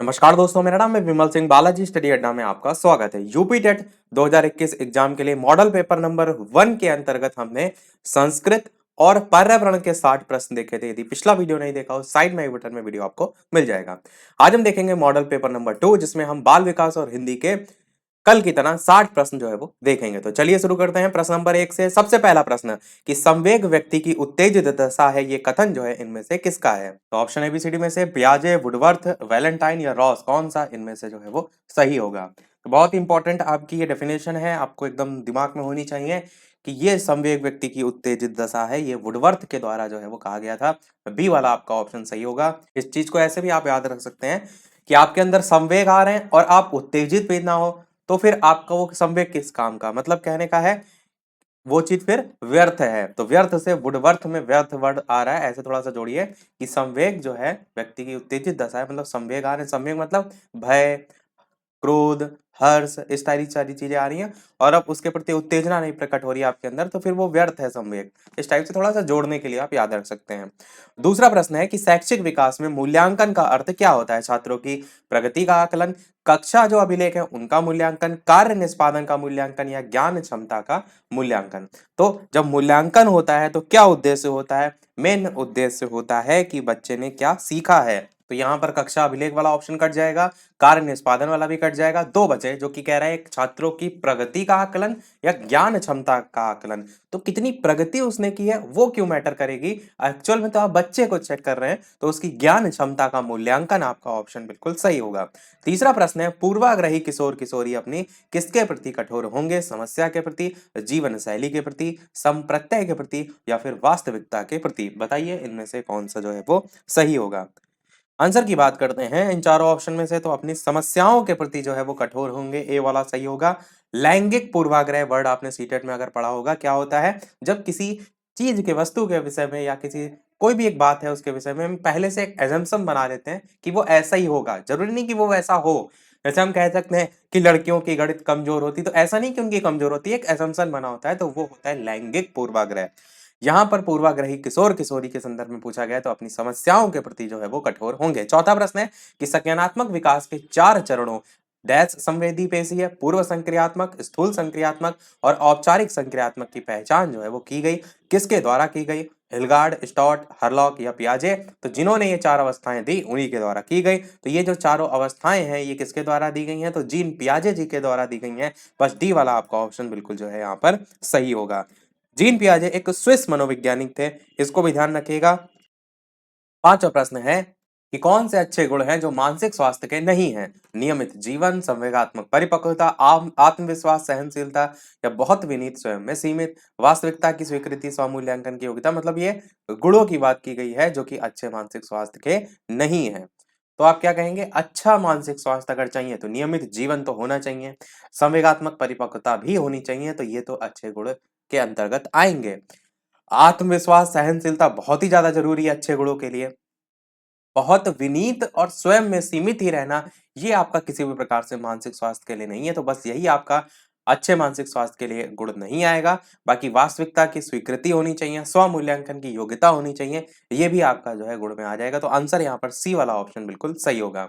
नमस्कार दोस्तों, मेरा नाम है विमल सिंह। बालाजी स्टडी अड्डा में आपका स्वागत है। यूपी टेट 2021 एग्जाम के लिए मॉडल पेपर नंबर 1 के अंतर्गत हमने संस्कृत और पर्यावरण के 60 प्रश्न देखे थे। यदि पिछला वीडियो नहीं देखा हो, साइड में आई बटन में वीडियो आपको मिल जाएगा। आज हम देखेंगे मॉडल पेपर नंबर 2, जिसमें हम बाल विकास और हिंदी के कल की तरह 60 प्रश्न जो है वो देखेंगे। तो चलिए शुरू करते हैं प्रश्न नंबर 1 से। सबसे पहला प्रश्न कि संवेग व्यक्ति की उत्तेजित दशा है, ये कथन जो है इनमें से किसका है? तो ऑप्शन एबीसीडी में से पियाजे, वुडवर्थ, वैलेंटाइन या रॉस, कौन सा इनमें से जो है वो सही होगा? तो बहुत इंपॉर्टेंट आपकी ये डेफिनेशन है, आपको एकदम दिमाग में होनी चाहिए कि ये संवेग व्यक्ति की उत्तेजित दशा है, ये वुडवर्थ के द्वारा जो है वो कहा गया था। बी वाला आपका ऑप्शन सही होगा। इस चीज को ऐसे भी आप याद रख सकते हैं कि आपके अंदर संवेग आ रहे हैं और आप उत्तेजित भी ना हो, तो फिर आपका वो संवेग किस काम का, मतलब कहने का है वो चीज फिर व्यर्थ है। तो व्यर्थ से वुडवर्थ में व्यर्थ वर्ड आ रहा है, ऐसे थोड़ा सा जोड़िए कि संवेग जो है व्यक्ति की उत्तेजित दशा है, मतलब संवेग आ रहे हैं। संवेग मतलब भय, क्रोध, हर्ष, इस सारी सारी चीजें आ रही हैं और अब उसके प्रति उत्तेजना नहीं प्रकट हो रही है आपके अंदर, तो फिर वो व्यर्थ है संवेग। इस टाइप से थोड़ा सा जोड़ने के लिए आप याद रख सकते हैं। दूसरा प्रश्न है कि शैक्षिक विकास में मूल्यांकन का अर्थ क्या होता है? छात्रों की प्रगति का आकलन, कक्षा जो अभिलेख है उनका मूल्यांकन, कार्य निष्पादन का मूल्यांकन या ज्ञान क्षमता का मूल्यांकन। तो जब मूल्यांकन होता है तो क्या उद्देश्य होता है? मेन उद्देश्य होता है कि बच्चे ने क्या सीखा है। तो यहाँ पर कक्षा अभिलेख वाला ऑप्शन कट जाएगा, कार्य निष्पादन वाला भी कट जाएगा। दो बचे जो कि कह रहा है छात्रों की प्रगति का आकलन या ज्ञान क्षमता का आकलन। तो कितनी प्रगति उसने की है वो क्यों मैटर करेगी? एक्चुअल में तो आप बच्चे को चेक कर रहे हैं, तो उसकी ज्ञान क्षमता का मूल्यांकन आपका ऑप्शन बिल्कुल सही होगा। तीसरा प्रश्न है पूर्वाग्रही किशोर किशोरी अपनी किसके प्रति कठोर होंगे? समस्या के प्रति, जीवन शैली के प्रति, संप्रत्यय के प्रति या फिर वास्तविकता के प्रति? बताइए इनमें से कौन सा जो है वो सही होगा। आंसर की बात करते हैं इन चारों ऑप्शन में से, तो अपनी समस्याओं के प्रति जो है वो कठोर होंगे, ए वाला सही होगा। लैंगिक पूर्वाग्रह वर्ड आपने सीटेट में अगर पढ़ा होगा, क्या होता है जब किसी चीज के, वस्तु के विषय में या किसी कोई भी एक बात है उसके विषय में हम पहले से एक एजम्पशन बना लेते हैं कि वो ऐसा ही होगा, जरूरी नहीं कि वो वैसा हो। जैसे हम कह सकते हैं कि लड़कियों की गणित कमजोर होती, तो ऐसा नहीं कि उनकी कमजोर होती है, एक एजम्पशन बना होता है, तो वो होता है लैंगिक पूर्वाग्रह। यहाँ पर पूर्वाग्रही किशोर किशोरी के संदर्भ में पूछा गया, तो अपनी समस्याओं के प्रति जो है वो कठोर होंगे। चौथा प्रश्न है कि संज्ञानात्मक विकास के 4 चरणों डैश संवेदी पेशी है, पूर्व संक्रियात्मक, स्थूल संक्रियात्मक और औपचारिक संक्रियात्मक की पहचान जो है वो की गई, किसके द्वारा की गई? हिलगार्ड, स्टॉट, हरलॉक या पियाजे? तो जिन्होंने ये 4 अवस्थाएं दी उन्हीं के द्वारा की गई। तो ये जो चारों अवस्थाएं हैं ये किसके द्वारा दी गई हैं? तो जीन पियाजे जी के द्वारा दी गई हैं। बस डी वाला आपका ऑप्शन बिल्कुल जो है यहाँ पर सही होगा। जीन पियाजे एक स्विस मनोवैज्ञानिक थे, इसको भी ध्यान रखिएगा। पांचवा प्रश्न है कि कौन से अच्छे गुण हैं जो मानसिक स्वास्थ्य के नहीं हैं? नियमित जीवन, संवेगात्मक परिपक्वता, आत्मविश्वास, सहनशीलता या बहुत विनीत, स्वयं में सीमित, वास्तविकता की स्वीकृति, स्वमूल्यांकन की योग्यता। मतलब ये गुणों की बात की गई है जो कि अच्छे मानसिक स्वास्थ्य के नहीं है। तो आप क्या कहेंगे? अच्छा मानसिक स्वास्थ्य अगर चाहिए तो नियमित जीवन तो होना चाहिए, संवेगात्मक परिपक्वता भी होनी चाहिए, तो ये तो अच्छे गुण के अंतर्गत आएंगे। आत्मविश्वास, सहनशीलता बहुत ही ज्यादा जरूरी है अच्छे गुणों के लिए। बहुत विनीत और स्वयं में सीमित ही रहना, ये आपका किसी भी प्रकार से मानसिक स्वास्थ्य के लिए नहीं है, तो बस यही आपका अच्छे मानसिक स्वास्थ्य के लिए गुण नहीं आएगा। बाकी वास्तविकता की स्वीकृति होनी चाहिए, स्व मूल्यांकन की योग्यता होनी चाहिए, ये भी आपका जो है गुण में आ जाएगा। तो आंसर यहाँ पर सी वाला ऑप्शन बिल्कुल सही होगा।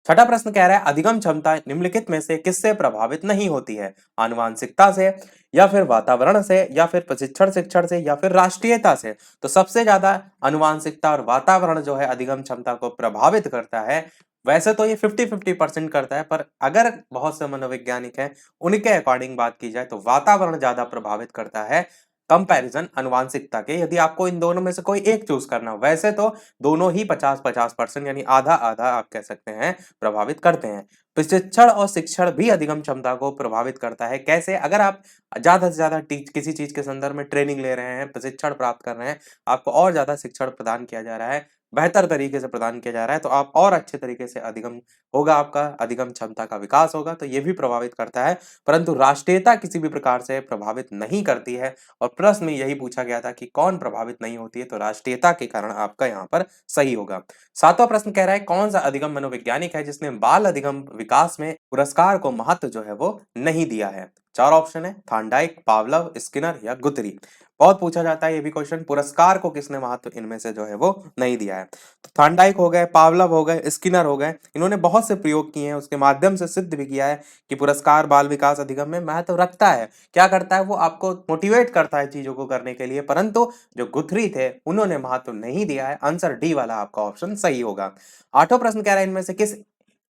छठा प्रश्न कह रहा है अधिगम क्षमता निम्नलिखित में से किससे प्रभावित नहीं होती है? आनुवांशिकता से, या फिर वातावरण से, या फिर प्रशिक्षण शिक्षण से, या फिर राष्ट्रीयता से? तो सबसे ज्यादा आनुवांशिकता और वातावरण जो है अधिगम क्षमता को प्रभावित करता है। वैसे तो ये 50-50% करता है, पर अगर बहुत से मनोवैज्ञानिक हैं उनके अकॉर्डिंग बात की जाए तो वातावरण ज्यादा प्रभावित करता है कंपैरिजन अनुवांशिकता के। यदि आपको इन दोनों में से कोई एक चूज करना हो, वैसे तो दोनों ही 50-50% यानी आधा आधा आप कह सकते हैं प्रभावित करते हैं। प्रशिक्षण और शिक्षण भी अधिगम क्षमता को प्रभावित करता है। कैसे? अगर आप ज्यादा से ज्यादा किसी चीज के संदर्भ में ट्रेनिंग ले रहे हैं, प्रशिक्षण प्राप्त कर रहे हैं, आपको और ज्यादा शिक्षण प्रदान किया जा रहा है, बेहतर तरीके से प्रदान किया जा रहा है, तो आप और अच्छे तरीके से अधिगम होगा, आपका अधिगम क्षमता का विकास होगा, तो ये भी प्रभावित करता है। परंतु राष्ट्रीयता किसी भी प्रकार से प्रभावित नहीं करती है, और प्रश्न में यही पूछा गया था कि कौन प्रभावित नहीं होती है, तो राष्ट्रीयता के कारण आपका यहाँ पर सही होगा। सातवां प्रश्न कह रहा है कौन सा अधिगम मनोवैज्ञानिक है जिसने बाल अधिगम विकास में पुरस्कार को महत्व जो है वो नहीं दिया है? चार ऑप्शन है, थांडाइक, पावलव, स्किनर या गुथरी। बहुत पूछा जाता है ये भी क्वेश्चन, पुरस्कार को किसने महत्व इनमें से जो है वो नहीं दिया है। तो थांडाइक हो गए, पावलव हो गए, स्किनर हो गए, इन्होंने बहुत से प्रयोग किए हैं, उसके माध्यम से सिद्ध भी किया है कि पुरस्कार बाल विकास अधिगम में महत्व रखता है। क्या करता है, वो आपको मोटिवेट करता है चीजों को करने के लिए, परंतु जो गुथरी थे उन्होंने महत्व नहीं दिया है। आंसर डी वाला आपका ऑप्शन सही होगा। आठवां प्रश्न कह रहा है इनमें से किस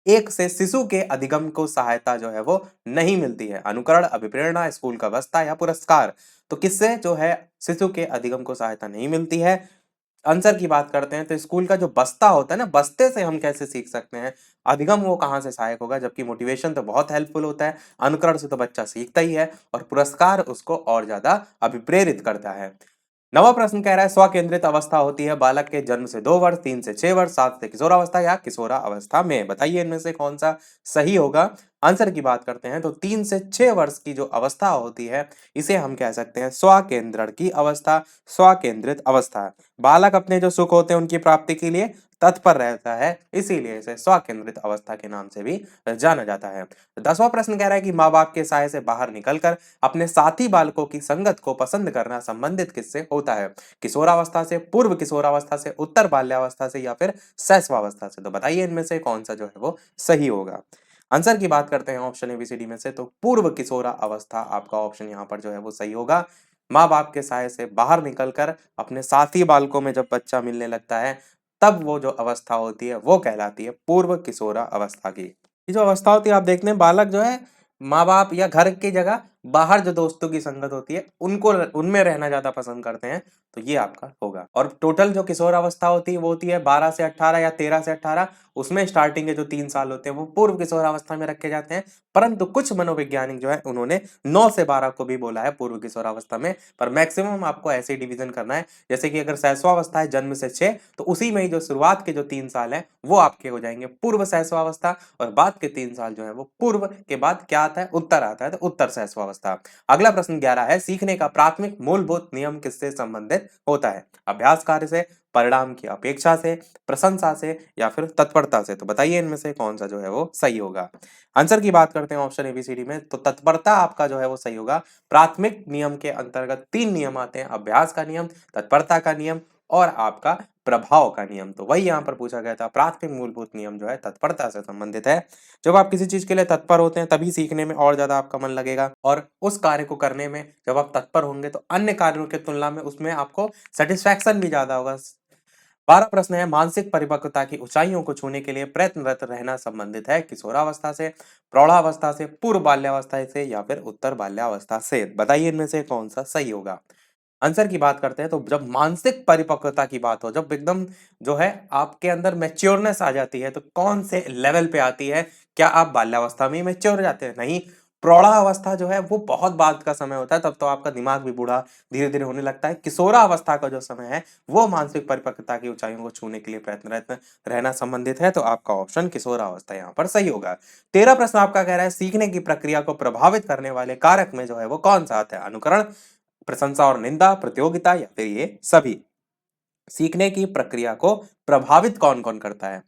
एक से शिशु के अधिगम को सहायता जो है वो नहीं मिलती है, अनुकरण, अभिप्रेरणा, स्कूल का बस्ता या पुरस्कार। तो किससे जो है शिशु के अधिगम को सहायता नहीं मिलती है? आंसर की बात करते हैं तो स्कूल का जो बस्ता होता है ना, बस्ते से हम कैसे सीख सकते हैं, अधिगम वो कहाँ से सहायक होगा, जबकि मोटिवेशन तो बहुत हेल्पफुल होता है, अनुकरण से तो बच्चा सीखता ही है, और पुरस्कार उसको और ज्यादा अभिप्रेरित करता है। नवा प्रश्न कह रहा है स्व केंद्रित अवस्था होती है बालक के जन्म से 2 वर्ष, 3 से 6 वर्ष, 7 से किशोरावस्था या किशोरावस्था में। बताइए इनमें से कौन सा सही होगा। आंसर की बात करते हैं तो 3 से 6 वर्ष की जो अवस्था होती है इसे हम कह सकते हैं स्व केंद्रण की अवस्था, स्व केंद्रित अवस्था। बालक अपने जो सुख होते हैं उनकी प्राप्ति के लिए तत्पर रहता है, इसीलिए इसे स्व केंद्रित अवस्था के नाम से भी जाना जाता है। 10वां प्रश्न कह रहा है कि माँ बाप के साय से बाहर निकलकर अपने साथी बालकों की संगत को पसंद करना संबंधित किससे होता है, किशोरावस्था से, पूर्व किशोरावस्था से, उत्तर बाल्यावस्था से या फिर शैशवावस्था से। तो बताइए इनमें से कौन सा जो है वो सही होगा। आंसर की बात करते हैं ऑप्शन एबीसीडी में से, तो पूर्व किशोरा अवस्था आपका ऑप्शन यहाँ पर जो है वो सही होगा। माँ बाप के साय से बाहर निकलकर अपने साथी बालकों में जब बच्चा मिलने लगता है तब वो जो अवस्था होती है वो कहलाती है पूर्व किशोरा अवस्था की। ये जो अवस्था होती है आप देखते हैं बालक जो है माँ बाप या घर की जगह बाहर जो दोस्तों की संगत होती है उनको उनमें रहना ज्यादा पसंद करते हैं, तो ये आपका होगा। और टोटल जो किशोर अवस्था होती है वो होती है 12 से 18 या 13 से 18। उसमें स्टार्टिंग के जो 3 साल होते हैं वो पूर्व किशोर अवस्था में रखे जाते हैं, परंतु कुछ मनोवैज्ञानिक जो है उन्होंने 9 से 12 को भी बोला है पूर्व किशोर अवस्था में। पर मैक्सिमम आपको ऐसे डिवीजन करना है, जैसे कि अगर शैशवावस्था है जन्म से 6, तो उसी में ही जो शुरुआत के जो 3 साल है वो आपके हो जाएंगे पूर्व शैशवावस्था, और बाद के 3 साल जो है वो पूर्व के बाद क्या आता है, उत्तर आता है, तो उत्तर शैशवावस्था। अगला प्रश्न 11 है सीखने का प्राथमिक मूलभूत नियम किससे संबंधित होता है, अभ्यास कार्य से, परिणाम की अपेक्षा से, प्रशंसा से या फिर तत्परता से। तो बताइए इनमें से कौन सा जो है वो सही होगा। आंसर की बात करते हैं ऑप्शन एबीसीडी में, तो तत्परता आपका जो है वो सही होगा। प्राथमिक नियम के अंतर्गत 3 नियम आते हैं, अभ्यास का नियम, तत्परता का नियम और आपका प्रभाव का नियम। तो वही यहाँ पर पूछा गया था, प्राथमिक मूलभूत नियम जो है तत्परता से संबंधित है। जब आप किसी चीज के लिए तत्पर होते हैं तभी सीखने में और ज्यादा आपका मन लगेगा, और उस कार्य को करने में जब आप तत्पर होंगे तो अन्य कार्यों की तुलना में उसमें आपको सेटिस्फैक्शन भी ज्यादा होगा। 12 प्रश्न है मानसिक परिपक्वता की ऊंचाइयों को छूने के लिए प्रयत्नरत रहना संबंधित है किशोरावस्था से, प्रौढ़ावस्था से, पूर्व बाल्यावस्था से या फिर उत्तर बाल्यावस्था से। बताइए इनमें से कौन सा सही होगा। आंसर की बात करते हैं तो जब मानसिक परिपक्वता की बात हो, जब एकदम जो है आपके अंदर मैच्योरनेस आ जाती है, तो कौन से लेवल पे आती है, क्या आप बाल्यावस्था में ही मैच्योर हो जाते हैं? नहीं, प्रौढ़ावस्था जो है वो बहुत बाद का समय होता है, तब तो आपका दिमाग भी बूढ़ा धीरे धीरे होने लगता है। किशोरावस्था का जो समय है वो मानसिक परिपक्वता की ऊंचाइयों को छूने के लिए प्रयत्नरत रहना संबंधित है, तो आपका ऑप्शन किशोरावस्था यहाँ पर सही होगा। 13 प्रश्न आपका कह रहा है सीखने की प्रक्रिया को प्रभावित करने वाले कारक में जो है वो कौन सा आता है, अनुकरण, प्रशंसा और निंदा, प्रतियोगिता या फिर ये सभी। सीखने की प्रक्रिया को प्रभावित कौन कौन करता है,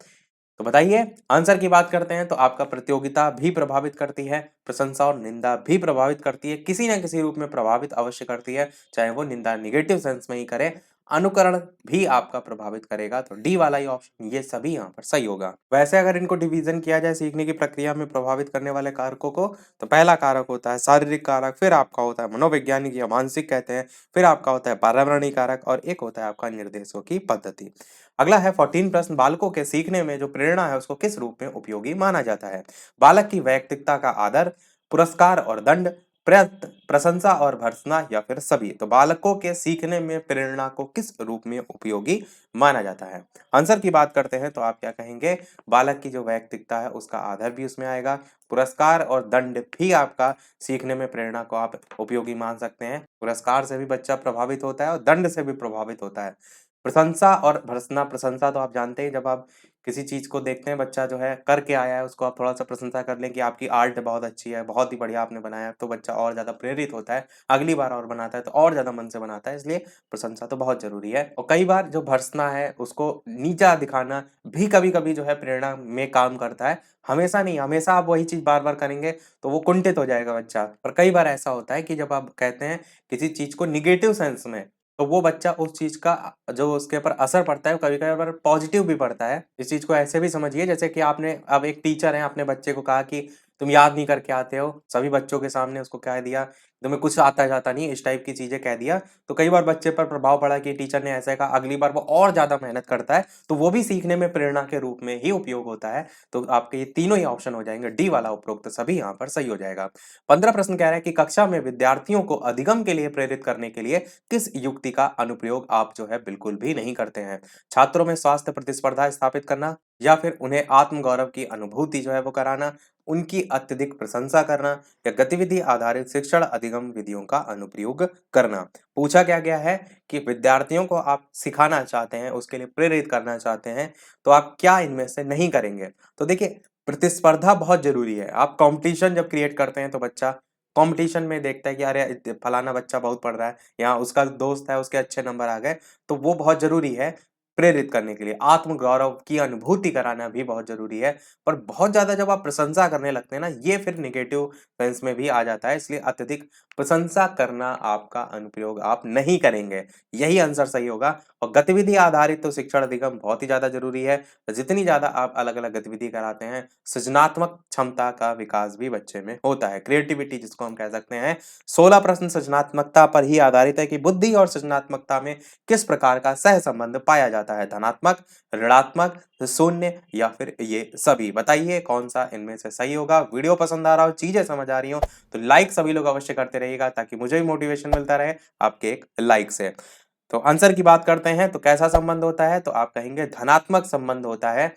तो बताइए। आंसर की बात करते हैं तो आपका प्रतियोगिता भी प्रभावित करती है, प्रशंसा और निंदा भी प्रभावित करती है, किसी ना किसी रूप में प्रभावित अवश्य करती है, चाहे वो निंदा निगेटिव सेंस में ही करे। अनुकरण भी आपका प्रभावित करेगा, तो डी वाला ही ऑप्शन ये सभी यहाँ पर सही होगा। वैसे अगर इनको डिवीजन किया जाए सीखने की प्रक्रिया में प्रभावित करने वाले कारकों को, तो पहला कारक होता है शारीरिक कारक, फिर आपका होता है मनोवैज्ञानिक या मानसिक कहते हैं, फिर आपका होता है पर्यावरणीय कारक, और एक होता है आपका निर्देशों की पद्धति। अगला है 14 प्रश्न बालकों के सीखने में जो प्रेरणा है उसको किस रूप में उपयोगी माना जाता है, बालक की वैयक्तिकता का आदर, पुरस्कार और दंड, प्रशंसा और भर्त्सना या फिर सभी। तो बालकों के सीखने में प्रेरणा को किस रूप में उपयोगी माना जाता है। आंसर की बात करते हैं तो आप क्या कहेंगे, बालक की जो वैयक्तिकता है उसका आदर भी उसमें आएगा, पुरस्कार और दंड भी आपका सीखने में प्रेरणा को आप उपयोगी मान सकते हैं। पुरस्कार से भी बच्चा प्रभावित होता है और दंड से भी प्रभावित होता है। प्रशंसा और भर्त्सना, प्रशंसा तो आप जानते हैं, जब आप किसी चीज़ को देखते हैं, बच्चा जो है करके आया है, उसको आप थोड़ा-सा प्रशंसा कर लें कि आपकी आर्ट बहुत अच्छी है, बहुत ही बढ़िया आपने बनाया है, तो बच्चा और ज़्यादा प्रेरित होता है, अगली बार और बनाता है, तो और ज़्यादा मन से बनाता है, इसलिए प्रशंसा तो बहुत ज़रूरी है। और कई बार जो भर्त्सना है, उसको नीचा दिखाना भी कभी-कभी जो है प्रेरणा में काम करता है, हमेशा नहीं, हमेशा आप वही चीज़ बार-बार करेंगे, तो वो कुंठित हो जाएगा बच्चा। और कई बार ऐसा होता है कि जब आप कहते हैं किसी चीज़ को नेगेटिव सेंस में, तो वो बच्चा उस चीज़ का जो उसके ऊपर असर पड़ता है, वो कभी-कभार पॉज़िटिव भी पड़ता है। इस चीज़ को ऐसे भी समझिए जैसे कि आपने अब एक टीचर हैं, अपने बच्चे को कहा कि तुम याद नहीं करके आते हो, सभी बच्चों के सामने उसको कह दिया, तुम्हें कुछ आता-जाता नहीं, इस टाइप की चीज़ें कह दिया। तो कई बार बच्चे पर प्रभाव पड़ा कि टीचर ने ऐसा कहा, अगली बार वो और ज़्यादा मेहनत करता है, तो वो भी सीखने में प्रेरणा के रूप में ही उपयोग होता है। तो आपके ये तीनों ही ऑप्शन हो जाएँगे, डी वाला उपरोक्त सभी यहाँ पर सही हो जाएगा। 15 प्रश्न कह रहा है कि कक्षा में विद्यार्थियों को अधिगम के लिए प्रेरित करने के लिए किस युक्ति का अनुप्रयोग आप जो है बिल्कुल भी नहीं करते हैं? छात्रों में स्वास्थ्य प्रतिस्पर्धा स्थापित करना, या फिर उन्हें आत्मगौरव की अनुभूति जो है वो कराना, उनकी अत्यधिक प्रशंसा करना, या गतिविधि आधारित शिक्षण अधिगम विधियों का अनुप्रयोग करना। पूछा क्या गया है कि विद्यार्थियों को आप सिखाना चाहते हैं, उसके लिए प्रेरित करना चाहते हैं, तो आप क्या इनमें से नहीं करेंगे? तो देखिए, प्रतिस्पर्धा बहुत ज़रूरी है। आप कॉम्पिटिशन जब क्रिएट करते हैं, तो बच्चा कॉम्पिटिशन में देखता है कि अरे फलाना बच्चा बहुत पढ़ रहा है, या उसका दोस्त है, उसके अच्छे नंबर आ गए, तो वो बहुत ज़रूरी है प्रेरित करने के लिए। आत्मगौरव की अनुभूति कराना भी बहुत ज़रूरी है, पर बहुत ज़्यादा जब आप प्रशंसा करने लगते हैं ना, ये फिर नेगेटिव सेंस में भी आ जाता है, इसलिए अत्यधिक प्रशंसा करना आपका अनुप्रयोग आप नहीं करेंगे। यही आंसर सही होगा। और गतिविधि आधारित तो शिक्षण अधिगम बहुत ही ज़्यादा ज़रूरी है। जितनी ज़्यादा आप अलग-अलग गतिविधि कराते हैं, सृजनात्मक क्षमता का विकास भी बच्चे में होता है, क्रिएटिविटी जिसको हम कह सकते हैं। 16 प्रश्न सृजनात्मकता पर ही आधारित है कि बुद्धि और सृजनात्मकता में किस प्रकार का सहसंबंध पाया जाता है? धनात्मक, ऋणात्मक, शून्य, या फिर ये सभी? बताइए कौन-सा इनमें से सही होगा? वीडियो पसंद आ रहा हो, चीज़ें समझ आ रही हो, तो लाइक सभी लोग अवश्य करते रहिएगा, ताकि मुझे भी मोटिवेशन मिलता रहे आपके एक लाइक से। तो आंसर की बात करते हैं, तो कैसा संबंध होता है? तो आप कहेंगे धनात्मक संबंध होता है।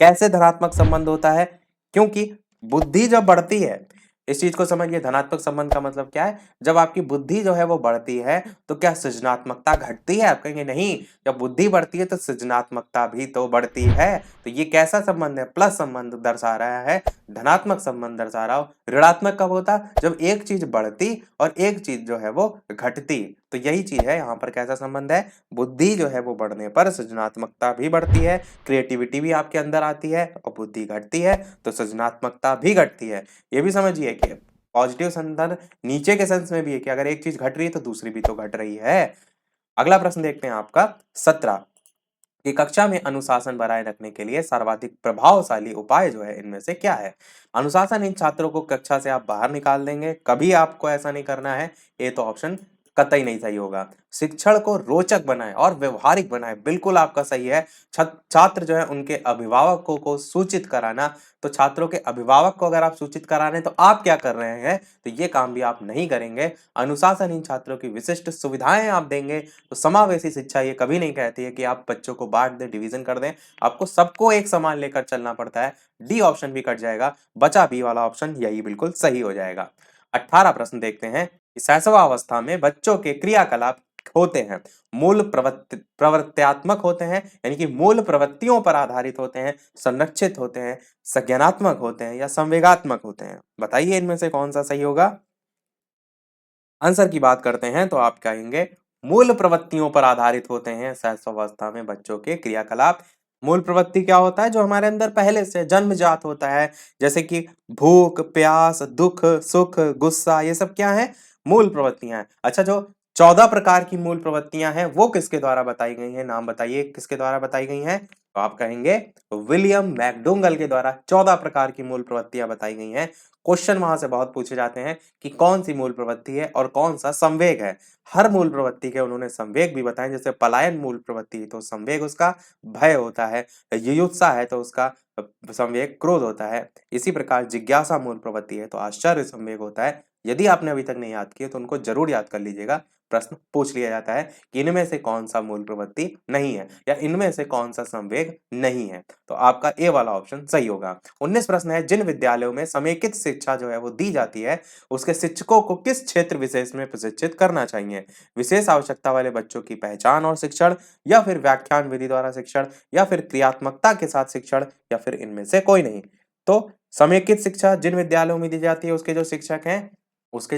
कैसे धनात्मक संबंध होता है? क्योंकि बुद्धि जब बढ़ती है, इस चीज़ को समझिए, धनात्मक संबंध का मतलब क्या है? जब आपकी बुद्धि जो है वो बढ़ती है, तो क्या सृजनात्मकता घटती है? आप कहेंगे नहीं, जब बुद्धि बढ़ती है तो सृजनात्मकता भी तो बढ़ती है। तो ये कैसा संबंध है? प्लस संबंध दर्शा रहा है, धनात्मक संबंध दर्शा रहा हो। ऋणात्मक कब होता? जब एक चीज़ बढ़ती और एक चीज़ जो है वो घटती। तो यही चीज़ है, यहाँ पर कैसा संबंध है? बुद्धि जो है वो बढ़ने पर सृजनात्मकता भी बढ़ती है, क्रिएटिविटी भी आपके अंदर आती है, और बुद्धि घटती है तो सृजनात्मकता भी घटती है। ये भी समझिए कि पॉजिटिव संदर्भ नीचे के सेंस में भी है कि अगर एक चीज़ घट रही है तो दूसरी भी तो घट रही है। अगला प्रश्न देखते हैं आपका 17, कि कक्षा में अनुशासन बनाए रखने के लिए सर्वाधिक प्रभावशाली उपाय जो है इनमें से क्या है? अनुशासन इन छात्रों को कक्षा से आप बाहर निकाल देंगे, कभी आपको ऐसा नहीं करना है, ये तो ऑप्शन कतई नहीं सही होगा। शिक्षण को रोचक बनाएं और व्यवहारिक बनाएं, बिल्कुल आपका सही है। छात्र जो है उनके अभिभावकों को सूचित कराना, तो छात्रों के अभिभावक को अगर आप सूचित करा रहे हैं, तो आप क्या कर रहे हैं? तो ये काम भी आप नहीं करेंगे। अनुशासन इन छात्रों की विशिष्ट सुविधाएं आप देंगे, तो समावेशी शिक्षा ये कभी नहीं कहती है कि आप बच्चों को बाँट दें, डिवीज़न कर दें। आपको सबको एक समान लेकर चलना पड़ता है। डी ऑप्शन भी कट जाएगा, बचा बी वाला ऑप्शन, यही बिल्कुल सही हो जाएगा। 18 प्रश्न देखते हैं कि शैशवावस्था में बच्चों के क्रियाकलाप होते हैं, मूल प्रवृत्त्यात्मक होते हैं, यानी कि मूल प्रवृत्तियों पर आधारित होते हैं, संरक्षित होते हैं, संज्ञानात्मक होते हैं, या संवेगात्मक होते हैं? बताइए इनमें से कौन-सा सही होगा? आंसर की बात करते हैं, तो आप कहेंगे मूल प्रवृत्तियों पर आधारित होते हैं शैशवावस्था में बच्चों के क्रियाकलाप। मूल प्रवृत्ति क्या होता है? जो हमारे अंदर पहले से जन्मजात होता है, जैसे कि भूख, प्यास, दुख, सुख, गुस्सा, ये सब क्या है? मूल प्रवृत्तियां हैं। अच्छा, जो 14 प्रकार की मूल प्रवृत्तियां हैं, वो किसके द्वारा बताई गई हैं? नाम बताइए किसके द्वारा बताई गई हैं? तो आप कहेंगे विलियम मैकडोगल के द्वारा 14 प्रकार की मूल प्रवृत्तियां बताई गई हैं। क्वेश्चन वहां से बहुत पूछे जाते हैं कि कौन सी मूल प्रवृत्ति है और कौन सा संवेग है। हर मूल प्रवृत्ति के उन्होंने संवेग भी बताए, जैसे पलायन मूल प्रवृत्ति तो संवेग उसका भय होता है, युयुत्सा है तो उसका संवेग क्रोध होता है। इसी प्रकार जिज्ञासा मूल प्रवृत्ति है तो आश्चर्य संवेग होता है। यदि आपने अभी तक नहीं याद किए तो उनको जरूर याद कर लीजिएगा। प्रश्न पूछ लिया जाता है कि इनमें से कौन सा मूल प्रवृत्ति नहीं है या इनमें से कौन सा संवेग नहीं है। तो आपका ए वाला ऑप्शन सही होगा। 19 प्रश्न है, जिन विद्यालयों में समेकित शिक्षा जो है वो दी जाती है, उसके शिक्षकों को किस क्षेत्र विशेष में प्रशिक्षित करना चाहिए? विशेष आवश्यकता वाले बच्चों की पहचान और शिक्षण, या फिर व्याख्यान विधि द्वारा शिक्षण, या फिर क्रियात्मकता के साथ शिक्षण, या फिर इनमें से कोई नहीं। तो समेकित शिक्षा जिन विद्यालयों में दी जाती है, उसके